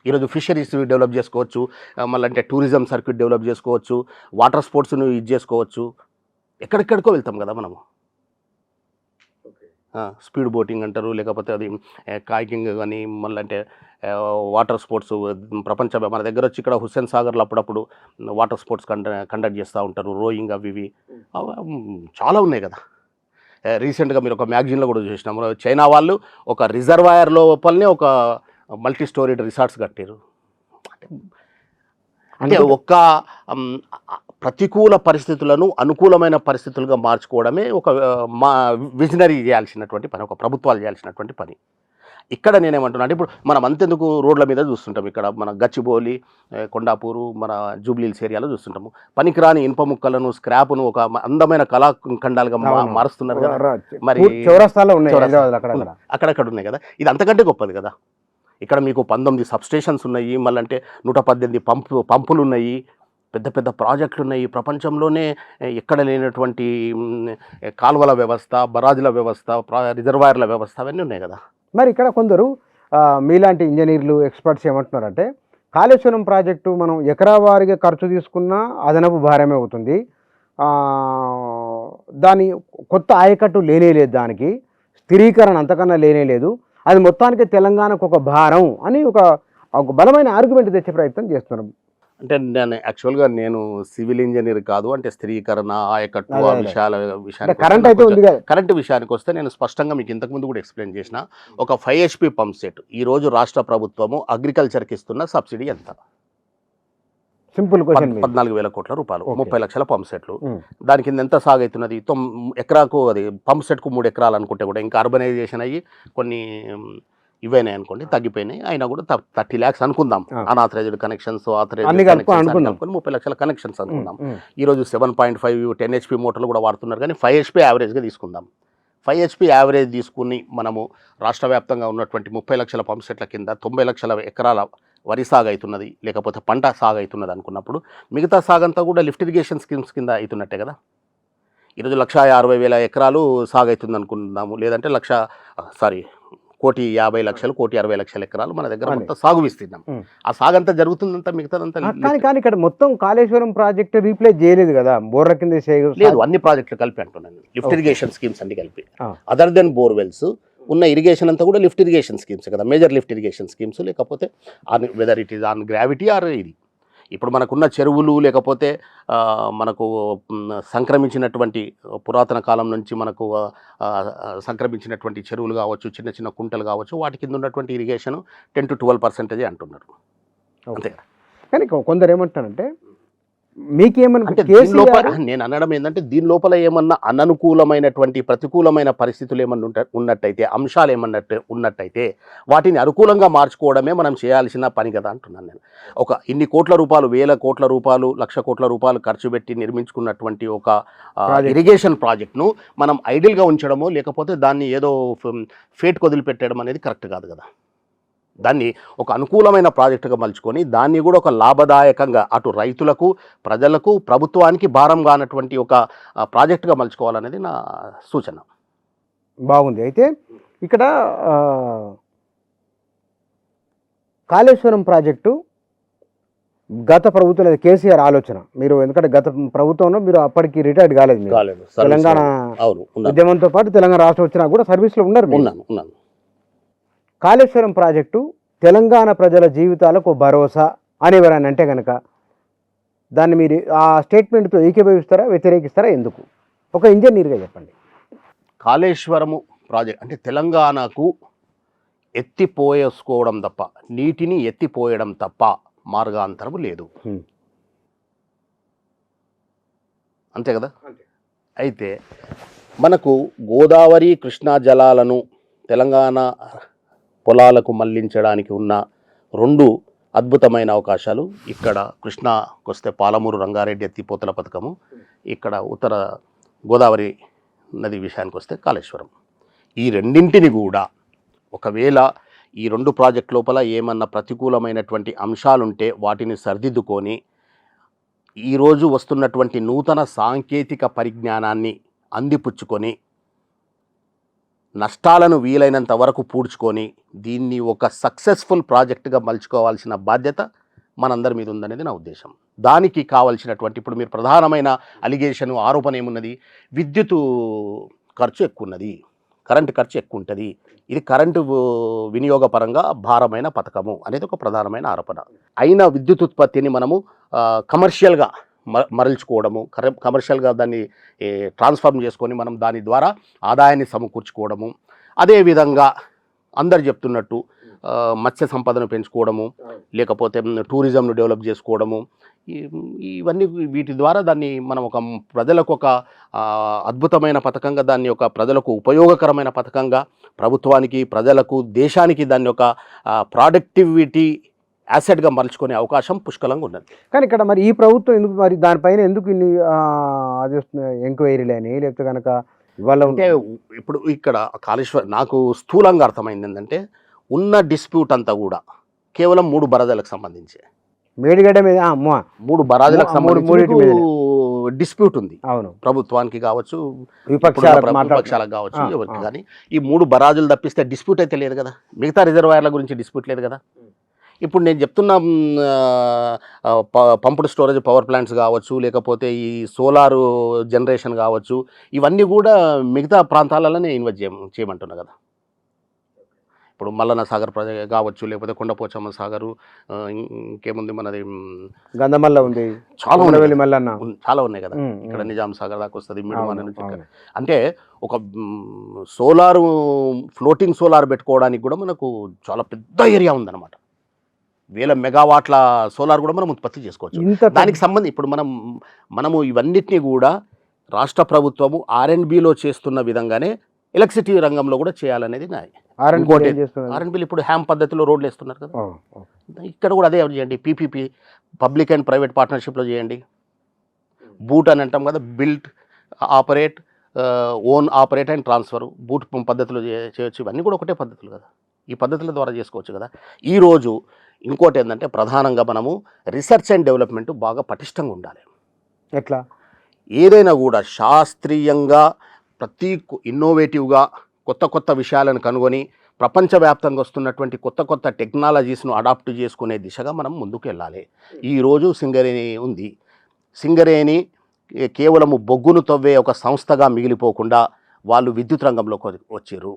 ఈరోజు ఫిషరీస్ డెవలప్ చేసుకోవచ్చు, మళ్ళంటే టూరిజం సర్క్యూట్ డెవలప్ చేసుకోవచ్చు, వాటర్ స్పోర్ట్స్ను ఇది చేసుకోవచ్చు, ఎక్కడెక్కడికో వెళ్తాం కదా మనము. స్పీడ్ బోటింగ్ అంటారు, లేకపోతే అది కాయికింగ్ కానీ, మళ్ళీ వాటర్ స్పోర్ట్స్ ప్రపంచ మన దగ్గర వచ్చి ఇక్కడ హుస్సేన్ సాగర్లో అప్పుడప్పుడు వాటర్ స్పోర్ట్స్ కండక్ట్ చేస్తూ ఉంటారు, రోయింగ్ అవి ఇవి చాలా ఉన్నాయి కదా. రీసెంట్గా మీరు ఒక మ్యాగజైన్లో కూడా చూసినాము, చైనా వాళ్ళు ఒక రిజర్వాయర్ లోపలనే ఒక మల్టీ స్టోరీడ్ రిసార్ట్స్ కట్టారు. అంటే ఒక్క ప్రతికూల పరిస్థితులను అనుకూలమైన పరిస్థితులుగా మార్చుకోవడమే ఒక విజనరీ చేయాల్సినటువంటి పని, ఒక ప్రభుత్వాలు చేయాల్సినటువంటి పని. ఇక్కడ నేనేమంటున్నా అంటే, ఇప్పుడు మనం అంతెందుకు రోడ్ల మీద చూస్తుంటాం, ఇక్కడ మన గచ్చిబౌలి, కొండాపూరు, మన జూబ్లీహిల్స్ ఏరియాలో చూస్తుంటాము, పనికిరాని ఇనుప ముక్కలను, స్క్రాప్ను ఒక అందమైన కళాఖండాలుగా మారుస్తున్నారు కదా. మరి అక్కడక్కడ ఉన్నాయి కదా, ఇది అంతకంటే గొప్పది కదా. ఇక్కడ మీకు 19 సబ్స్టేషన్స్ ఉన్నాయి, మళ్ళంటే 118 పంపులు ఉన్నాయి, పెద్ద పెద్ద ప్రాజెక్టులు ఉన్నాయి. ప్రపంచంలోనే ఎక్కడ లేనటువంటి కాలువల వ్యవస్థ, బరాజుల వ్యవస్థ, రిజర్వాయర్ల వ్యవస్థ, అవన్నీ ఉన్నాయి కదా. మరి ఇక్కడ కొందరు మీలాంటి ఇంజనీర్లు, ఎక్స్పర్ట్స్ ఏమంటున్నారంటే, కాళేశ్వరం ప్రాజెక్టు మనం ఎకరా వారీగా ఖర్చు తీసుకున్నా అదనపు భారమే అవుతుంది, దాని కొత్త ఆయకట్టు లేనేలేదు, దానికి స్థిరీకరణ అంతకన్నా లేనేలేదు, అది మొత్తానికి తెలంగాణకు ఒక భారం అని ఒక బలమైన ఆర్గ్యుమెంట్ తెచ్చే ప్రయత్నం చేస్తున్నాం. అంటే యాక్చువల్గా నేను సివిల్ ఇంజనీర్ కాదు, అంటే స్థిరీకరణ, ఆయకట్టు, ఆ విషయానికి కరెంట్ విషయానికి వస్తే నేను స్పష్టంగా మీకు ఇంతకుముందు కూడా ఎక్స్ప్లెయిన్ చేసిన, ఒక 5 HP పంప్ సెట్ ఈరోజు రాష్ట్ర ప్రభుత్వము అగ్రికల్చర్కి ఇస్తున్న సబ్సిడీ ఎంత? Simple question. 14,000 కోట్ల రూపాయలు, 30 లక్షల పంప్ సెట్లు. దాని కింద ఎంత సాగవుతున్నది? ఎకరాకు అది పంప్ సెట్కు 3 ఎకరాలు అనుకుంటే కూడా, ఇంకా అర్బనైజేషన్ అయ్యి కొన్ని ఇవేనాయి అనుకోండి, తగ్గిపోయినాయి, అయినా కూడా 30 lakhs అనుకుందాం. అన్ఆథరైజ్డ్ కనెక్షన్స్, ఆథరైజ్డ్ 30 లక్షల కనెక్షన్స్ అనుకుందాం. ఈరోజు 7.5 10 HP మోటార్లు కూడా వాడుతున్నారు, కానీ 5 HP యావరేజ్గా తీసుకుందాం. 5 HP యావరేజ్ తీసుకుని మనము రాష్ట్ర వ్యాప్తంగా ఉన్నటువంటి 30 లక్షల పంప్ సెట్ల కింద 90 లక్షల ఎకరాల వరి సాగు అవుతున్నది, లేకపోతే పంట సాగు అవుతున్నది అనుకున్నప్పుడు, మిగతా సాగంతా కూడా లిఫ్ట్ ఇరిగేషన్ స్కీమ్స్ కింద అవుతున్నట్టే కదా. ఈరోజు 1,50,000 ఎకరాలు సాగు అవుతుంది అనుకుందాము, లేదంటే 1,50,00,000 1,60,00,000 ఎకరాలు మన దగ్గర మొత్తం సాగు విస్తీర్ణం. ఆ సాగంతా జరుగుతుందంతా, మిగతాదంతా కానీ ఇక్కడ మొత్తం కాళేశ్వరం ప్రాజెక్టు రీప్లేస్ చేయలేదు కదా, బోర్ల కింద లేదు, అన్ని ప్రాజెక్టులు కలిపి అంటున్నాను, లిఫ్ట్ ఇరిగేషన్ స్కీమ్స్ అన్ని కలిపి. అదర్ దెన్ బోర్వెల్స్ ఉన్న ఇరిగేషన్ అంతా కూడా లిఫ్ట్ ఇరిగేషన్ స్కీమ్స్ కదా, మేజర్ లిఫ్ట్ ఇరిగేషన్ స్కీమ్స్, లేకపోతే whether it is on gravity or ఇది. ఇప్పుడు మనకున్న చెరువులు, లేకపోతే మనకు సంక్రమించినటువంటి పురాతన కాలం నుంచి మనకు సంక్రమించినటువంటి చెరువులు కావచ్చు, చిన్న చిన్న కుంటలు కావచ్చు, వాటి కింద ఉన్నటువంటి ఇరిగేషన్ 10 to 12% అంటున్నారు అంతే. కానీ కొందరు ఏమంటారంటే, మీకేమన్నా నేను అనడం ఏంటంటే, దీని లోపల ఏమన్నా అననుకూలమైనటువంటి ప్రతికూలమైన పరిస్థితులు ఏమన్నా ఉన్నట్టయితే, అంశాలు ఏమన్నా ఉన్నట్టయితే, వాటిని అనుకూలంగా మార్చుకోవడమే మనం చేయాల్సిన పని కదా అంటున్నాను నేను. ఒక ఇన్ని కోట్ల రూపాయలు, 1,000 కోట్ల రూపాయలు, 1,00,000 కోట్ల రూపాయలు ఖర్చు పెట్టి నిర్మించుకున్నటువంటి ఒక ఇరిగేషన్ ప్రాజెక్ట్ను మనం ఐడిల్గా ఉంచడమో, లేకపోతే దాన్ని ఏదో ఫేట్కి వదిలిపెట్టడం అనేది కరెక్ట్ కాదు కదా. దాన్ని ఒక అనుకూలమైన ప్రాజెక్టుగా మలుచుకొని, దాన్ని కూడా ఒక లాభదాయకంగా అటు రైతులకు, ప్రజలకు, ప్రభుత్వానికి భారం కానటువంటి ఒక ప్రాజెక్టుగా మలుచుకోవాలనేది నా సూచన. బాగుంది. అయితే ఇక్కడ కాళేశ్వరం ప్రాజెక్టు గత ప్రభుత్వం, కేసీఆర్ ఆలోచన, మీరు ఎందుకంటే గత ప్రభుత్వంలో మీరు అప్పటికి రిటైర్డ్ కాలేదు, తెలంగాణ ఉద్యమంతో పాటు తెలంగాణ రాష్ట్రం వచ్చినా కూడా సర్వీస్లో ఉన్నాను. కాళేశ్వరం ప్రాజెక్టు తెలంగాణ ప్రజల జీవితాలకు భరోసా అని ఎవరైనా అంటే కనుక, దాన్ని మీరు ఆ స్టేట్మెంట్తో ఏకీభవిస్తారా, వ్యతిరేకిస్తారా, ఎందుకు? ఒక ఇంజనీర్గా చెప్పండి. కాళేశ్వరము ప్రాజెక్ట్ అంటే తెలంగాణకు ఎత్తిపోయేసుకోవడం తప్ప, నీటిని ఎత్తిపోయడం తప్ప మార్గాంతరము లేదు, అంతే కదా. అయితే మనకు గోదావరి, కృష్ణా జలాలను తెలంగాణ పొలాలకు మళ్లించడానికి ఉన్న రెండు అద్భుతమైన అవకాశాలు. ఇక్కడ కృష్ణాకు వస్తే పాలమూరు రంగారెడ్డి ఎత్తిపోతల పథకము, ఇక్కడ ఉత్తర గోదావరి నది విషయానికి వస్తే కాళేశ్వరం. ఈ రెండింటిని కూడా ఒకవేళ ఈ రెండు ప్రాజెక్ట్ లోపల ఏమన్నా ప్రతికూలమైనటువంటి అంశాలుంటే వాటిని సరిదిద్దుకొని ఈరోజు వస్తున్నటువంటి నూతన సాంకేతిక పరిజ్ఞానాన్ని అందిపుచ్చుకొని నష్టాలను వీలైనంత వరకు పూడ్చుకొని దీన్ని ఒక సక్సెస్ఫుల్ ప్రాజెక్టుగా మలుచుకోవాల్సిన బాధ్యత మనందరి మీద ఉందనేది నా ఉద్దేశం. దానికి కావాల్సినటువంటి ఇప్పుడు మీరు ప్రధానమైన అలిగేషన్ ఆరోపణ ఏమున్నది, విద్యుత్ ఖర్చు ఎక్కువ ఉన్నది, కరెంటు ఖర్చు ఎక్కువ ఉంటుంది, ఇది కరెంటు వినియోగపరంగా భారమైన పథకము అనేది ఒక ప్రధానమైన ఆరోపణ. అయిన విద్యుత్ ఉత్పత్తిని మనము కమర్షియల్గా మరల్చుకోవడము, కమర్షియల్గా దాన్ని ట్రాన్స్ఫార్మ్ చేసుకొని మనం దాని ద్వారా ఆదాయాన్ని సమకూర్చుకోవడము, అదేవిధంగా అందరు చెప్తున్నట్టు మత్స్య సంపదను పెంచుకోవడము, లేకపోతే టూరిజంను డెవలప్ చేసుకోవడము, ఇవన్నీ వీటి ద్వారా దాన్ని మనం ఒక ప్రజలకు ఒక అద్భుతమైన పథకంగా, దాన్ని ఒక ప్రజలకు ఉపయోగకరమైన పథకంగా, ప్రభుత్వానికి, ప్రజలకు, దేశానికి దాన్ని ఒక ప్రొడక్టివిటీ యాసెట్గా మలుచుకునే అవకాశం పుష్కలంగా ఉన్నది. కానీ ఇక్కడ మరి ఈ ప్రభుత్వం ఎందుకు మరి దానిపైన ఎందుకు ఇన్ని అది ఎంక్వైరీలు అని, లేకపోతే కనుక ఇవాళ అంటే ఇప్పుడు ఇక్కడ కాళేశ్వరం నాకు స్థూలంగా అర్థమైంది ఏంటంటే ఉన్న డిస్ప్యూట్ అంతా కూడా కేవలం 3 బరాజులకు సంబంధించి, మేడిగడ్డ మీద 3 బరాజులకు సంబంధించి డిస్ప్యూట్ ఉంది. అవును, ప్రభుత్వానికి కావచ్చు, విపక్షాలకు కావచ్చు, ఎవరికి కానీ ఈ 3 బరాజులు తప్పిస్తే డిస్ప్యూట్ అయితే లేదు కదా. మిగతా రిజర్వాయర్ల గురించి డిస్ప్యూట్ లేదు కదా. ఇప్పుడు నేను చెప్తున్న పంపుడు స్టోరేజ్ పవర్ ప్లాంట్స్ కావచ్చు, లేకపోతే ఈ సోలారు జనరేషన్ కావచ్చు, ఇవన్నీ కూడా మిగతా ప్రాంతాలలోనే ఇన్వెస్ట్ చేయమంటున్నా కదా. ఇప్పుడు మల్లన్న సాగర్ ప్రాజెక్ట్ కావచ్చు, లేకపోతే కొండపోచమ్మ సాగరు, ఇంకేముంది మనది గంధమల్ల ఉంది, చాలా చాలా ఉన్నాయి కదా. ఇక్కడ నిజాం సాగర్ దాకా వస్తుంది, మిడుమన నుంచి. అంటే ఒక సోలారు ఫ్లోటింగ్ సోలార్ పెట్టుకోవడానికి కూడా మనకు చాలా పెద్ద ఏరియా ఉందన్నమాట. 1000 మెగావాట్ల సోలార్ కూడా మనం ఉత్పత్తి చేసుకోవచ్చు. దానికి సంబంధించి ఇప్పుడు మనము ఇవన్నిటినీ కూడా రాష్ట్ర ప్రభుత్వము R&Bలో చేస్తున్న విధంగానే ఎలక్ట్రిసిటీ రంగంలో కూడా చేయాలనేది R&Bలు ఇప్పుడు హ్యామ్ పద్ధతిలో రోడ్లు వేస్తున్నారు కదా. ఇక్కడ కూడా అదే చేయండి. PPP, పబ్లిక్ అండ్ ప్రైవేట్ పార్ట్నర్షిప్లో చేయండి. బూట్ అని అంటాం కదా, built, operate, own, operate and transfer, boot పద్ధతిలో చేయొచ్చు. ఇవన్నీ కూడా ఒకటే పద్ధతులు కదా. ఈ పద్ధతుల ద్వారా చేసుకోవచ్చు కదా. ఈరోజు ఇంకోటి ఏంటంటే ప్రధానంగా మనము రీసెర్చ్ అండ్ డెవలప్మెంట్ బాగా పటిష్టంగా ఉండాలి. ఎట్లా ఏదైనా కూడా శాస్త్రీయంగా ఇన్నోవేటివ్గా కొత్త విషయాలను కనుగొని ప్రపంచవ్యాప్తంగా వస్తున్నటువంటి కొత్త టెక్నాలజీస్ను అడాప్ట్ చేసుకునే దిశగా మనం ముందుకు వెళ్ళాలి. ఈరోజు సింగరేణి ఉంది. సింగరేణి కేవలము బొగ్గును తవ్వే ఒక సంస్థగా మిగిలిపోకుండా వాళ్ళు విద్యుత్ రంగంలోకి వచ్చారు.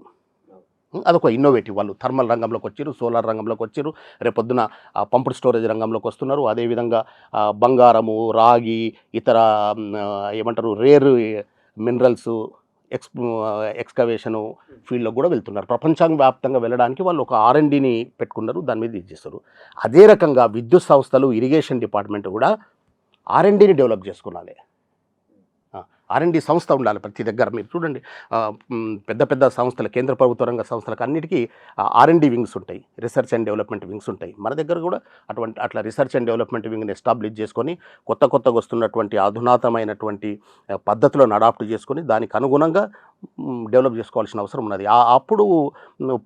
అదొక ఇన్నోవేటివ్. వాళ్ళు థర్మల్ రంగంలోకి వచ్చారు, సోలార్ రంగంలోకి వచ్చారు, రేపొద్దున పంప్డ్ స్టోరేజ్ రంగంలోకి వస్తున్నారు. అదేవిధంగా బంగారము, రాగి, ఇతర ఏమంటారు రేర్ మినరల్స్ ఎక్స్కవేషను ఫీల్డ్లో కూడా వెళ్తున్నారు. ప్రపంచవ్యాప్తంగా వెళ్ళడానికి వాళ్ళు ఒక R&Dని పెట్టుకున్నారు, దాని మీద ఇది చేస్తారు. అదే రకంగా విద్యుత్ సంస్థలు, ఇరిగేషన్ డిపార్ట్మెంట్ కూడా R&Dని డెవలప్ చేసుకున్నాలి. R&D సంస్థ ఉండాలి ప్రతి దగ్గర. మీరు చూడండి, పెద్ద సంస్థలు, కేంద్ర ప్రభుత్వ రంగ సంస్థలకు అన్నిటికీ R&D వింగ్స్ ఉంటాయి, రీసెర్చ్ అండ్ డెవలప్మెంట్ వింగ్స్ ఉంటాయి. మన దగ్గర కూడా అట్లా రీసెర్చ్ అండ్ డెవలప్మెంట్ వింగ్ని ఎస్టాబ్లిష్ చేసుకొని కొత్తగా వస్తున్నటువంటి అధునాతమైనటువంటి పద్ధతులను అడాప్ట్ చేసుకొని దానికి అనుగుణంగా డెవలప్ చేసుకోవాల్సిన అవసరం ఉన్నది. అప్పుడు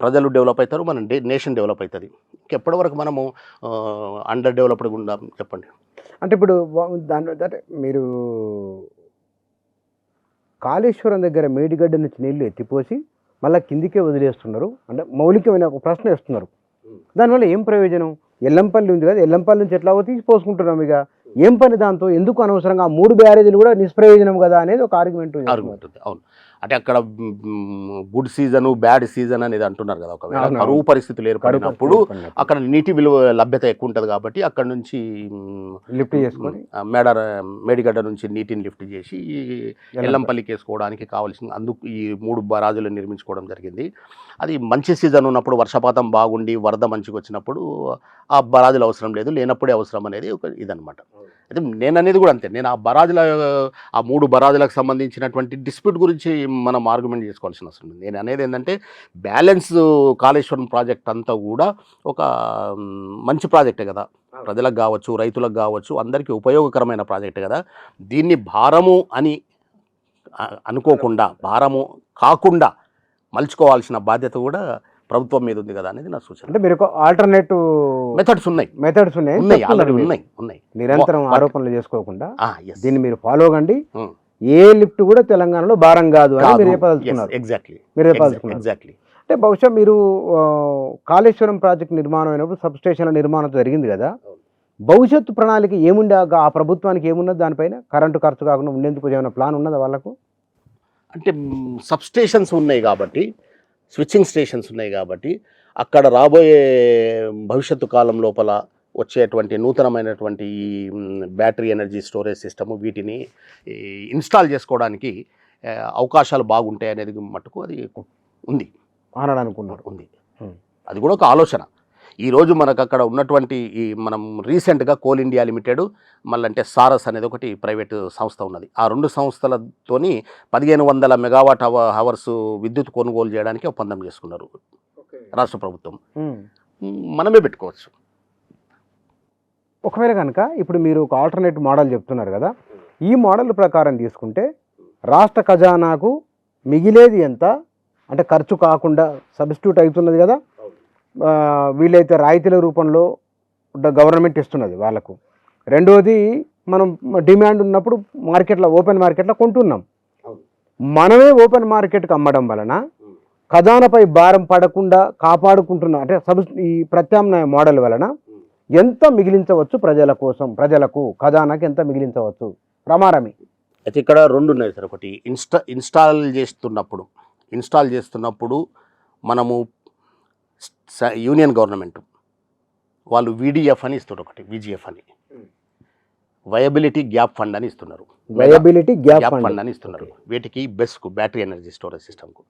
ప్రజలు డెవలప్ అవుతారు, మన నేషన్ డెవలప్ అవుతుంది. ఇంకెప్పటి వరకు మనము అండర్ డెవలప్డ్గా ఉందాం చెప్పండి. అంటే ఇప్పుడు మీరు కాళేశ్వరం దగ్గర మేడిగడ్డ నుంచి నీళ్లు ఎత్తిపోసి మళ్ళీ కిందికే వదిలేస్తున్నారు. అంటే మౌలికమైన ఒక ప్రశ్న వేస్తున్నారు. దానివల్ల ఏం ప్రయోజనం? ఎల్లంపల్లి ఉంది కదా, ఎల్లంపల్లి నుంచి ఎట్లా తీసి పోసుకుంటున్నాం, ఇక ఏం పని దాంతో, ఎందుకు అనవసరంగా 3 బ్యారేజీలు కూడా నిష్ప్రయోజనం కదా అనేది ఒక ఆర్గ్యుమెంట్ ఉంది. అవును, అంటే అక్కడ గుడ్ సీజను, బ్యాడ్ సీజన్ అనేది అంటున్నారు కదా. ఒకవేళ కరువు పరిస్థితులు ఏర్పడినప్పుడు అక్కడ నీటి విలువ లభ్యత ఎక్కువ ఉంటుంది కాబట్టి అక్కడ నుంచి లిఫ్ట్ చేసుకొని మేడిగడ్డ నుంచి నీటిని లిఫ్ట్ చేసి ఎల్లంపల్లికి వేసుకోవడానికి కావాల్సిన అందుకు ఈ 3 బరాజులు నిర్మించుకోవడం జరిగింది. అది మంచి సీజన్ ఉన్నప్పుడు, వర్షపాతం బాగుండి వరద మంచిగా వచ్చినప్పుడు ఆ బరాజులు అవసరం లేదు, లేనప్పుడే అవసరం అనేది ఒక ఇదనమాట. అయితే నేను అనేది కూడా అంతే. నేను ఆ 3 బరాజులకు సంబంధించినటువంటి డిస్ప్యూట్ గురించి మనం ఆర్గ్యుమెంట్ చేసుకోవాల్సిన అవసరం ఉంది. నేను అనేది ఏంటంటే బ్యాలెన్స్ కాళేశ్వరం ప్రాజెక్ట్ అంతా కూడా ఒక మంచి ప్రాజెక్టే కదా, ప్రజలకు కావచ్చు, రైతులకు కావచ్చు, అందరికీ ఉపయోగకరమైన ప్రాజెక్ట్ కదా. దీన్ని భారము అని అనుకోకుండా, భారము కాకుండా మలుచుకోవాల్సిన బాధ్యత కూడా ప్రభుత్వం మీద ఉంది కదా అనేది నా సూచన. అంటే మీరు ఆల్టర్నేటివ్ మెథడ్స్ ఉన్నాయి, ఆల్రెడీ ఉన్నాయి. నిరంతరం ఆరోపణలు చేసుకోకుండా దీన్ని మీరు ఫాలో కండి. ఏ లిఫ్ట్ కూడా తెలంగాణలో భారం కాదు అని మీరు చెప్పదలుచుకున్నారు. ఎగ్జాక్ట్లీ. అంటే బహుశా మీరు కాళేశ్వరం ప్రాజెక్ట్ నిర్మాణం అయినప్పుడు సబ్ స్టేషన్ల నిర్మాణం జరిగింది కదా, భవిష్యత్తు ప్రణాళిక ఏముండే ఆ ప్రభుత్వానికి ఏమున్నది దానిపైన? కరెంటు ఖర్చు కాకుండా ఉండేందుకు ఏమైనా ప్లాన్ ఉన్నదా వాళ్ళకు? అంటే సబ్ స్టేషన్స్ ఉన్నాయి కాబట్టి, స్విచ్చింగ్ స్టేషన్స్ ఉన్నాయి కాబట్టి, అక్కడ రాబోయే భవిష్యత్తు కాలం లోపల వచ్చేటువంటి నూతనమైనటువంటి ఈ బ్యాటరీ ఎనర్జీ స్టోరేజ్ సిస్టము వీటిని ఇన్స్టాల్ చేసుకోవడానికి అవకాశాలు బాగుంటాయి అనేది మటుకు అది ఉంది అనడానుకున్నారు. ఉంది, అది కూడా ఒక ఆలోచన. ఈరోజు మనకు అక్కడ ఉన్నటువంటి ఈ మనం రీసెంట్గా కోల్ ఇండియా లిమిటెడ్, మళ్ళంటే సారస్ అనేది ఒకటి ప్రైవేటు సంస్థ ఉన్నది. ఆ రెండు సంస్థలతోని 1500 మెగావాట్ అవర్స్ విద్యుత్ కొనుగోలు చేయడానికి ఒప్పందం చేసుకున్నారు రాష్ట్ర ప్రభుత్వం. మనమే పెట్టుకోవచ్చు ఒకవేళ కనుక. ఇప్పుడు మీరు ఒక ఆల్టర్నేటివ్ మోడల్ చెప్తున్నారు కదా, ఈ మోడల్ ప్రకారం తీసుకుంటే రాష్ట్ర ఖజానాకు మిగిలేది ఎంత? అంటే ఖర్చు కాకుండా సబ్స్టిట్యూట్ అవుతున్నది కదా, వీళ్ళైతే రాయితీల రూపంలో గవర్నమెంట్ ఇస్తున్నది వాళ్ళకు. రెండోది, మనం డిమాండ్ ఉన్నప్పుడు మార్కెట్లో, ఓపెన్ మార్కెట్లో కొంటున్నాం. మనమే ఓపెన్ మార్కెట్కి అమ్మడం వలన ఖజానాపై భారం పడకుండా కాపాడుకుంటున్నాం. అంటే ఈ ప్రత్యామ్నాయ మోడల్ వలన ఎంత మిగిలించవచ్చు ప్రజల కోసం, ప్రజలకు ఖజానాకి ఎంత మిగిలించవచ్చు రమారమి? అయితే ఇక్కడ రెండు ఉన్నాయి సార్. ఒకటి ఇన్స్టాల్ చేస్తున్నప్పుడు మనము యూనియన్ గవర్నమెంట్ వాళ్ళు VDF అని ఇస్తున్నారు, ఒకటి VGF అని, వయబిలిటీ గ్యాప్ ఫండ్ అని ఇస్తున్నారు, వయబిలిటీ గ్యాప్ ఫండ్ అని ఇస్తున్నారు. వీటికి బెస్ట్కు బ్యాటరీ ఎనర్జీ స్టోరేజ్ సిస్టమ్కు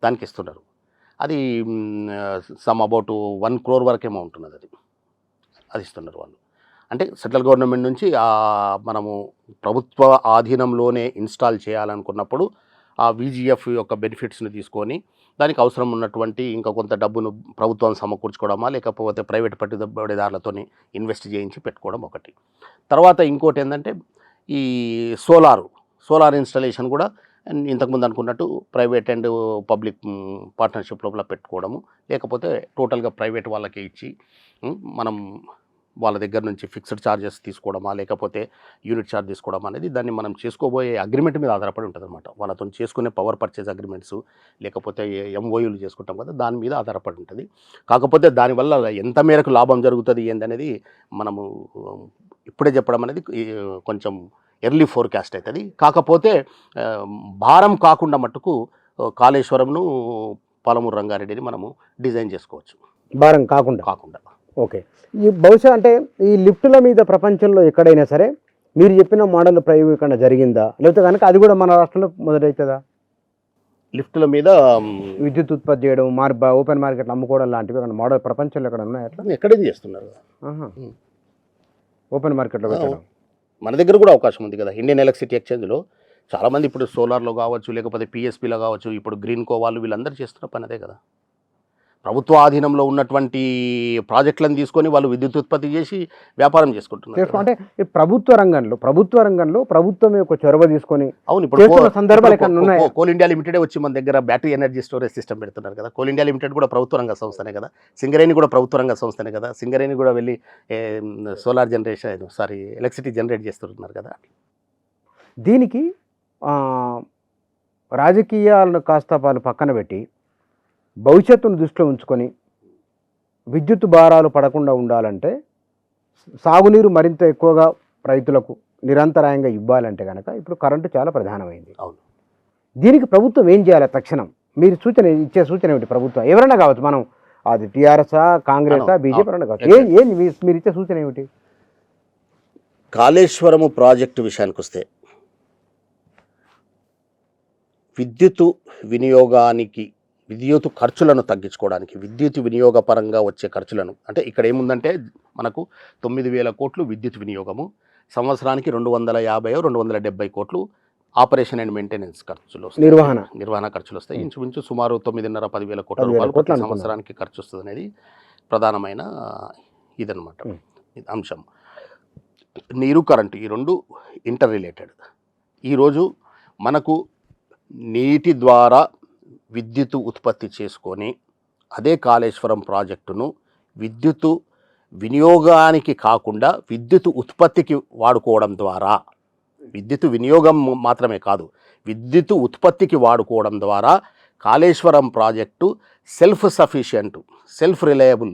దానికి ఇస్తున్నారు. అది సమ్ అబౌట్ 1 crore వరకేమో ఉంటున్నది. అది ఇస్తున్నారు వాళ్ళు. అంటే సెంట్రల్ గవర్నమెంట్ నుంచి మనము ప్రభుత్వ ఆధీనంలోనే ఇన్స్టాల్ చేయాలనుకున్నప్పుడు ఆ VGF యొక్క బెనిఫిట్స్ని తీసుకొని దానికి అవసరం ఉన్నటువంటి ఇంకా కొంత డబ్బును ప్రభుత్వం సమకూర్చుకోవడమా, లేకపోతే ప్రైవేట్ పెట్టుబడిదారులతో ఇన్వెస్ట్ చేయించి పెట్టుకోవడం ఒకటి. తర్వాత ఇంకోటి ఏంటంటే ఈ సోలార్ ఇన్స్టాలేషన్ కూడా ఇంతకుముందు అనుకున్నట్టు ప్రైవేట్ అండ్ పబ్లిక్ పార్ట్నర్షిప్ లోపల పెట్టుకోవడము, లేకపోతే టోటల్గా ప్రైవేట్ వాళ్ళకే ఇచ్చి మనం వాళ్ళ దగ్గర నుంచి ఫిక్స్డ్ ఛార్జెస్ తీసుకోవడమా, లేకపోతే యూనిట్ ఛార్జ్ తీసుకోవడం అనేది దాన్ని మనం చేసుకోబోయే అగ్రిమెంట్ మీద ఆధారపడి ఉంటుంది అనమాట. వాళ్ళతో చేసుకునే పవర్ పర్చేజ్ అగ్రిమెంట్స్, లేకపోతే MOUలు చేసుకుంటాం కదా, దాని మీద ఆధారపడి ఉంటుంది. కాకపోతే దానివల్ల ఎంత మేరకు లాభం జరుగుతుంది ఏందనేది మనము ఇప్పుడే చెప్పడం అనేది కొంచెం ఎర్లీ ఫోర్కాస్ట్ అవుతుంది. కాకపోతే భారం కాకుండా మట్టుకు కాళేశ్వరంను పాలమూరు రంగారెడ్డిని మనము డిజైన్ చేసుకోవచ్చు, భారం కాకుండా. ఓకే. ఈ బహుశా అంటే ఈ లిఫ్టుల మీద ప్రపంచంలో ఎక్కడైనా సరే మీరు చెప్పిన మోడల్ ప్రయోగీకరణ జరిగిందా, లేకపోతే కనుక అది కూడా మన రాష్ట్రంలో మొదలవుతుందా? లిఫ్టుల మీద విద్యుత్ ఉత్పత్తి చేయడం, ఓపెన్ మార్కెట్లో అమ్ముకోవడం లాంటివి మోడల్ ప్రపంచంలో ఎక్కడ ఉన్నాయి? అట్లా ఎక్కడేది చేస్తున్నారు, ఓపెన్ మార్కెట్లో పెట్టడం. మన దగ్గర కూడా అవకాశం ఉంది కదా. ఇండియన్ ఎలక్ట్రిసిటీ ఎక్స్చేంజ్లో చాలామంది ఇప్పుడు సోలార్లో కావచ్చు, లేకపోతే PSPలో కావచ్చు, ఇప్పుడు గ్రీన్కో వాళ్ళు వీళ్ళందరూ చేస్తున్న పని అదే కదా. ప్రభుత్వ ఆధీనంలో ఉన్నటువంటి ప్రాజెక్టులను తీసుకొని వాళ్ళు విద్యుత్ ఉత్పత్తి చేసి వ్యాపారం చేసుకుంటున్నారు. అంటే ప్రభుత్వ రంగంలో ప్రభుత్వం యొక్క చొరవ తీసుకొని, అవును, ఇప్పుడు కోల్ ఇండియా లిమిటెడ్ వచ్చి మన దగ్గర బ్యాటరీ ఎనర్జీ స్టోరేజ్ సిస్టమ్ పెడుతున్నారు కదా. కోల్ ఇండియా లిమిటెడ్ కూడా ప్రభుత్వ రంగ సంస్థనే కదా, సింగరేణి కూడా ప్రభుత్వ రంగ సంస్థనే కదా. సింగరేణి కూడా వెళ్ళి ఎలక్ట్రిసిటీ జనరేట్ చేస్తున్నారు కదా. దీనికి రాజకీయాలను కాస్త వాళ్ళు పక్కన పెట్టి భవిష్యత్తును దృష్టిలో ఉంచుకొని విద్యుత్ భారాలు పడకుండా ఉండాలంటే, సాగునీరు మరింత ఎక్కువగా రైతులకు నిరంతరాయంగా ఇవ్వాలంటే కనుక ఇప్పుడు కరెంటు చాలా ప్రధానమైంది. అవును. దీనికి ప్రభుత్వం ఏం చేయాలి తక్షణం? మీరు ఇచ్చే సూచన ఏమిటి? ప్రభుత్వం ఎవరైనా కావచ్చు, మనం అది టీఆర్ఎస్ఆ, కాంగ్రెసా, బీజేపీ ఎవరైనా కావచ్చు, మీరు ఇచ్చే సూచన ఏమిటి? కాళేశ్వరము ప్రాజెక్టు విషయానికి వస్తే విద్యుత్ ఖర్చులను తగ్గించుకోవడానికి, విద్యుత్ వినియోగపరంగా వచ్చే ఖర్చులను, అంటే ఇక్కడ ఏముందంటే మనకు 9,000 కోట్లు విద్యుత్ వినియోగము, సంవత్సరానికి 250-270 కోట్లు ఆపరేషన్ అండ్ మెయింటెనెన్స్ ఖర్చులు వస్తాయి, నిర్వహణ ఖర్చులు వస్తాయి. ఇంచుమించు సుమారు 9,5-10,000 కోట్ల రూపాయలు ప్రతి సంవత్సరానికి ఖర్చు వస్తుంది అనేది ప్రధానమైన ఇదనమాట అంశం. నీరు, కరెంటు ఈ రెండు ఇంటర్ రిలేటెడ్. ఈరోజు మనకు నీటి ద్వారా విద్యుత్ ఉత్పత్తి చేసుకొని అదే కాళేశ్వరం ప్రాజెక్టును విద్యుత్ వినియోగానికి కాకుండా విద్యుత్ ఉత్పత్తికి వాడుకోవడం ద్వారా, విద్యుత్ వినియోగం మాత్రమే కాదు విద్యుత్ ఉత్పత్తికి వాడుకోవడం ద్వారా Kaleshwaram project self sufficient, self reliable,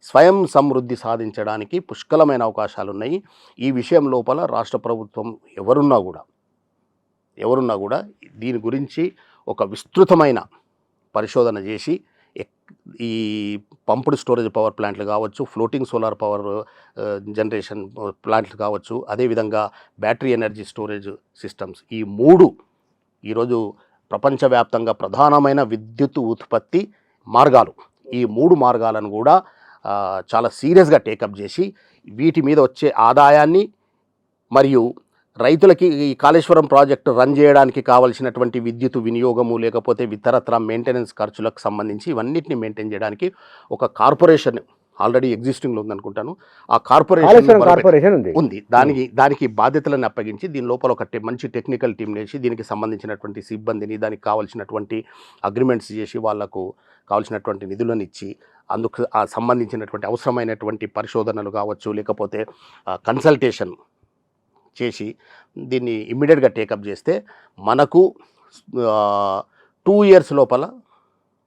స్వయం సమృద్ధి సాధించడానికి పుష్కలమైన అవకాశాలు ఉన్నాయి. ఈ విషయం లోపల రాష్ట్ర ప్రభుత్వం ఎవరున్నా కూడా దీని గురించి ఒక విస్తృతమైన పరిశోధన చేసి ఈ పంప్డ్ స్టోరేజ్ పవర్ ప్లాంట్లు కావచ్చు, ఫ్లోటింగ్ సోలార్ పవర్ జనరేషన్ ప్లాంట్లు కావచ్చు, అదేవిధంగా బ్యాటరీ ఎనర్జీ స్టోరేజ్ సిస్టమ్స్, ఈ మూడు ఈరోజు ప్రపంచవ్యాప్తంగా ప్రధానమైన విద్యుత్ ఉత్పత్తి మార్గాలు. ఈ మూడు మార్గాలను కూడా చాలా సీరియస్గా టేకప్ చేసి వీటి మీద వచ్చే ఆదాయాన్ని మరియు రైతులకి ఈ కాళేశ్వరం ప్రాజెక్టు రన్ చేయడానికి కావాల్సినటువంటి విద్యుత్ వినియోగము లేకపోతే ఇతరత్ర మెయింటెనెన్స్ ఖర్చులకు సంబంధించి ఇవన్నిటిని మెయింటైన్ చేయడానికి ఒక కార్పొరేషన్ ఆల్రెడీ ఎగ్జిస్టింగ్లో ఉందనుకుంటాను. ఆ కార్పొరేషన్ ఉంది. దానికి బాధ్యతలను అప్పగించి దీని లోపల ఒక మంచి టెక్నికల్ టీం వేసి దీనికి సంబంధించినటువంటి సిబ్బందిని, దానికి కావాల్సినటువంటి అగ్రిమెంట్స్ చేసి వాళ్లకు కావాల్సినటువంటి నిధులను ఇచ్చి అందుకు సంబంధించినటువంటి అవసరమైనటువంటి పరిశోధనలు కావచ్చు లేకపోతే కన్సల్టేషన్ చేసి దీన్ని ఇమ్మీడియట్గా టేకప్ చేస్తే మనకు 2 years లోపల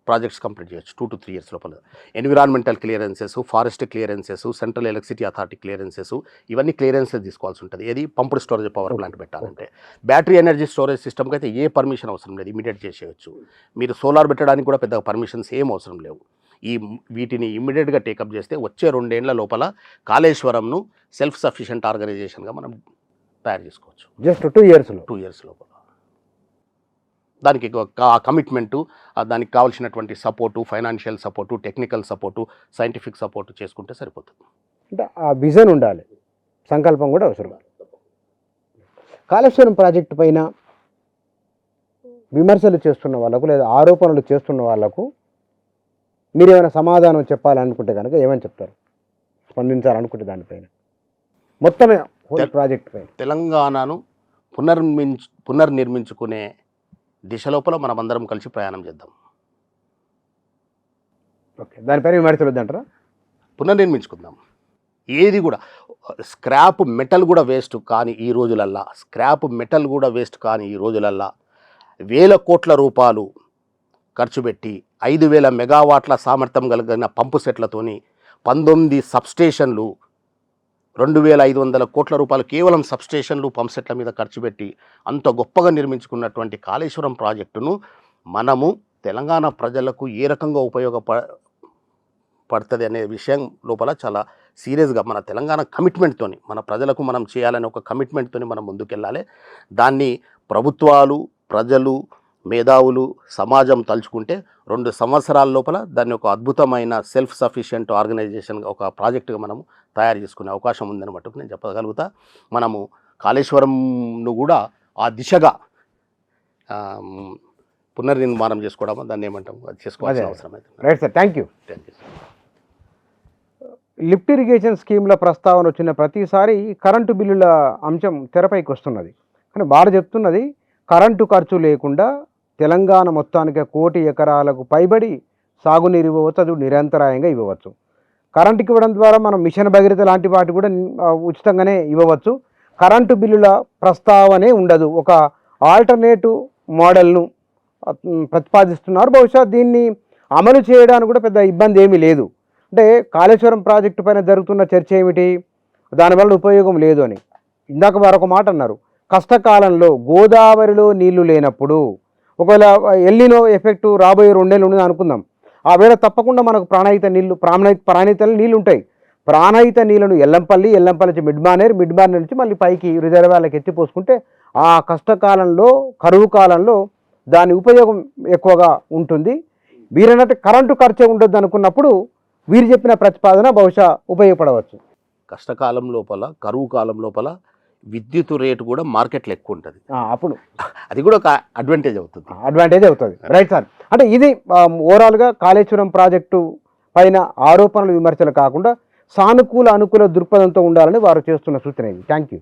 ప్రాజెక్ట్స్ కంప్లీట్ చేయొచ్చు. 2 to 3 years లోపల environmental clearances, forest clearances, central electricity authority clearances, ఇవన్నీ క్లియరెన్సెస్ తీసుకోవాల్సి ఉంటుంది. ఏది పంప్డ్ స్టోరేజ్ పవర్ ప్లాంట్ పెట్టాలంటే. బ్యాటరీ ఎనర్జీ స్టోరేజ్ సిస్టమ్కి అయితే ఏ పర్మిషన్ అవసరం లేదు, ఇమీడియట్ చేసేయచ్చు. మీరు సోలార్ పెట్టడానికి కూడా పెద్ద పర్మిషన్స్ ఏం అవసరం లేవు. వీటిని ఇమ్మీడియట్గా టేకప్ చేస్తే వచ్చే 2 ఏళ్ల లోపల కాళేశ్వరంను సెల్ఫ్ సఫిషియెంట్ ఆర్గనైజేషన్గా మనం తయారు చేసుకోవచ్చు. జస్ట్ 2 years లోపల దానికి కమిట్మెంటు, దానికి కావాల్సినటువంటి support, financial support, technical support, scientific support చేసుకుంటే సరిపోతుంది. అంటే ఆ విజన్ ఉండాలి, సంకల్పం కూడా అవసరం. కాళేశ్వరం ప్రాజెక్టు పైన విమర్శలు చేస్తున్న వాళ్ళకు లేదా ఆరోపణలు చేస్తున్న వాళ్ళకు మీరు ఏమైనా సమాధానం చెప్పాలనుకుంటే కనుక ఏమని చెప్తారు, స్పందించాలనుకుంటే దానిపైన మొత్తమే ప్రాజెక్ట్ పైన? తెలంగాణను పునర్నిర్మించుకునే దిశ లోపల మనమందరం కలిసి ప్రయాణం చేద్దాం. ఓకే, దానిపైన విమర్శలు వద్దంటారా? పునర్నిర్మించుకుందాం. ఏది కూడా స్క్రాప్ మెటల్ కూడా వేస్ట్ కానీ ఈ రోజులల్లా 1,000 కోట్ల రూపాయలు ఖర్చు పెట్టి 5,000 మెగావాట్ల సామర్థ్యం కలిగిన పంపు సెట్లతోని 19 సబ్స్టేషన్లు, 2,500 కోట్ల రూపాయలు కేవలం సబ్స్టేషన్లు, పంప్ సెట్ల మీద ఖర్చు పెట్టి అంత గొప్పగా నిర్మించుకున్నటువంటి కాళేశ్వరం ప్రాజెక్టును మనము తెలంగాణ ప్రజలకు ఏ రకంగా ఉపయోగపడుతుంది అనే విషయం లోపల చాలా సీరియస్గా మన తెలంగాణ కమిట్మెంట్తోని, మన ప్రజలకు మనం చేయాలనే ఒక కమిట్మెంట్తోని మనం ముందుకెళ్ళాలి. దాన్ని ప్రభుత్వాలు, ప్రజలు, మేధావులు, సమాజం తలుచుకుంటే 2 సంవత్సరాల లోపల దాన్ని ఒక అద్భుతమైన సెల్ఫ్ సఫిషియెంట్ ఆర్గనైజేషన్గా, ఒక ప్రాజెక్టుగా మనము తయారు చేసుకునే అవకాశం ఉందని మటుకు నేను చెప్పగలుగుతా. మనము కాళేశ్వరంను కూడా ఆ దిశగా పునర్నిర్మాణం చేసుకోవడం, దాన్ని ఏమంటాం, అది చేసుకోవాల్సిన అవసరం అయితే. Right sir, thank you. Lift irrigation స్కీమ్ల ప్రస్తావన వచ్చిన ప్రతిసారి కరెంటు బిల్లుల అంశం తెరపైకి వస్తున్నది. కానీ వారు చెప్తున్నది కరెంటు ఖర్చు లేకుండా తెలంగాణ మొత్తానికి 1 కోటి ఎకరాలకు పైబడి సాగునీరు ఇవ్వవచ్చు, అది నిరంతరాయంగా ఇవ్వవచ్చు. కరెంటుకి ఇవ్వడం ద్వారా మనం మిషన్ భగీరథ లాంటి వాటి కూడా ఉచితంగానే ఇవ్వవచ్చు. కరెంటు బిల్లుల ప్రస్తావనే ఉండదు. ఒక ఆల్టర్నేటివ్ మోడల్ను ప్రతిపాదిస్తున్నారు. బహుశా దీన్ని అమలు చేయడానికి కూడా పెద్ద ఇబ్బంది ఏమీ లేదు. అంటే కాళేశ్వరం ప్రాజెక్టు పైన జరుగుతున్న చర్చ ఏమిటి, దానివల్ల ఉపయోగం లేదు అని. ఇందాక మరొక మాట అన్నారు, కష్టకాలంలో గోదావరిలో నీళ్లు లేనప్పుడు, ఒకవేళ ఎల్నినో ఎఫెక్టు రాబోయే 2 నెలలు ఉన్నది అనుకుందాం, ఆ వేళ తప్పకుండా మనకు ప్రాణహిత నీళ్ళు ఉంటాయి. ప్రాణహిత నీళ్లను ఎల్లంపల్లి నుంచి మిడ్మానేర్ నుంచి మళ్ళీ పైకి రిజర్వాయర్లకు ఎత్తిపోసుకుంటే ఆ కష్టకాలంలో, కరువు కాలంలో దాని ఉపయోగం ఎక్కువగా ఉంటుంది. వీరన్నట్టు కరెంటు ఖర్చే ఉండొద్దు అనుకున్నప్పుడు వీరు చెప్పిన ప్రతిపాదన బహుశా ఉపయోగపడవచ్చు. కష్టకాలం లోపల, కరువు కాలం లోపల విద్యుత్ రేటు కూడా మార్కెట్లో ఎక్కువ ఉంటుంది, అప్పుడు అది కూడా ఒక అడ్వాంటేజ్ అవుతుంది. అడ్వాంటేజ్ అవుతుంది. Right sir. అంటే ఇది ఓవరాల్గా కాళేశ్వరం ప్రాజెక్టు పైన ఆరోపణలు విమర్శలు కాకుండా సానుకూల అనుకూల దృక్పథంతో ఉండాలని వారు చేస్తున్న సూచన ఇది. Thank you.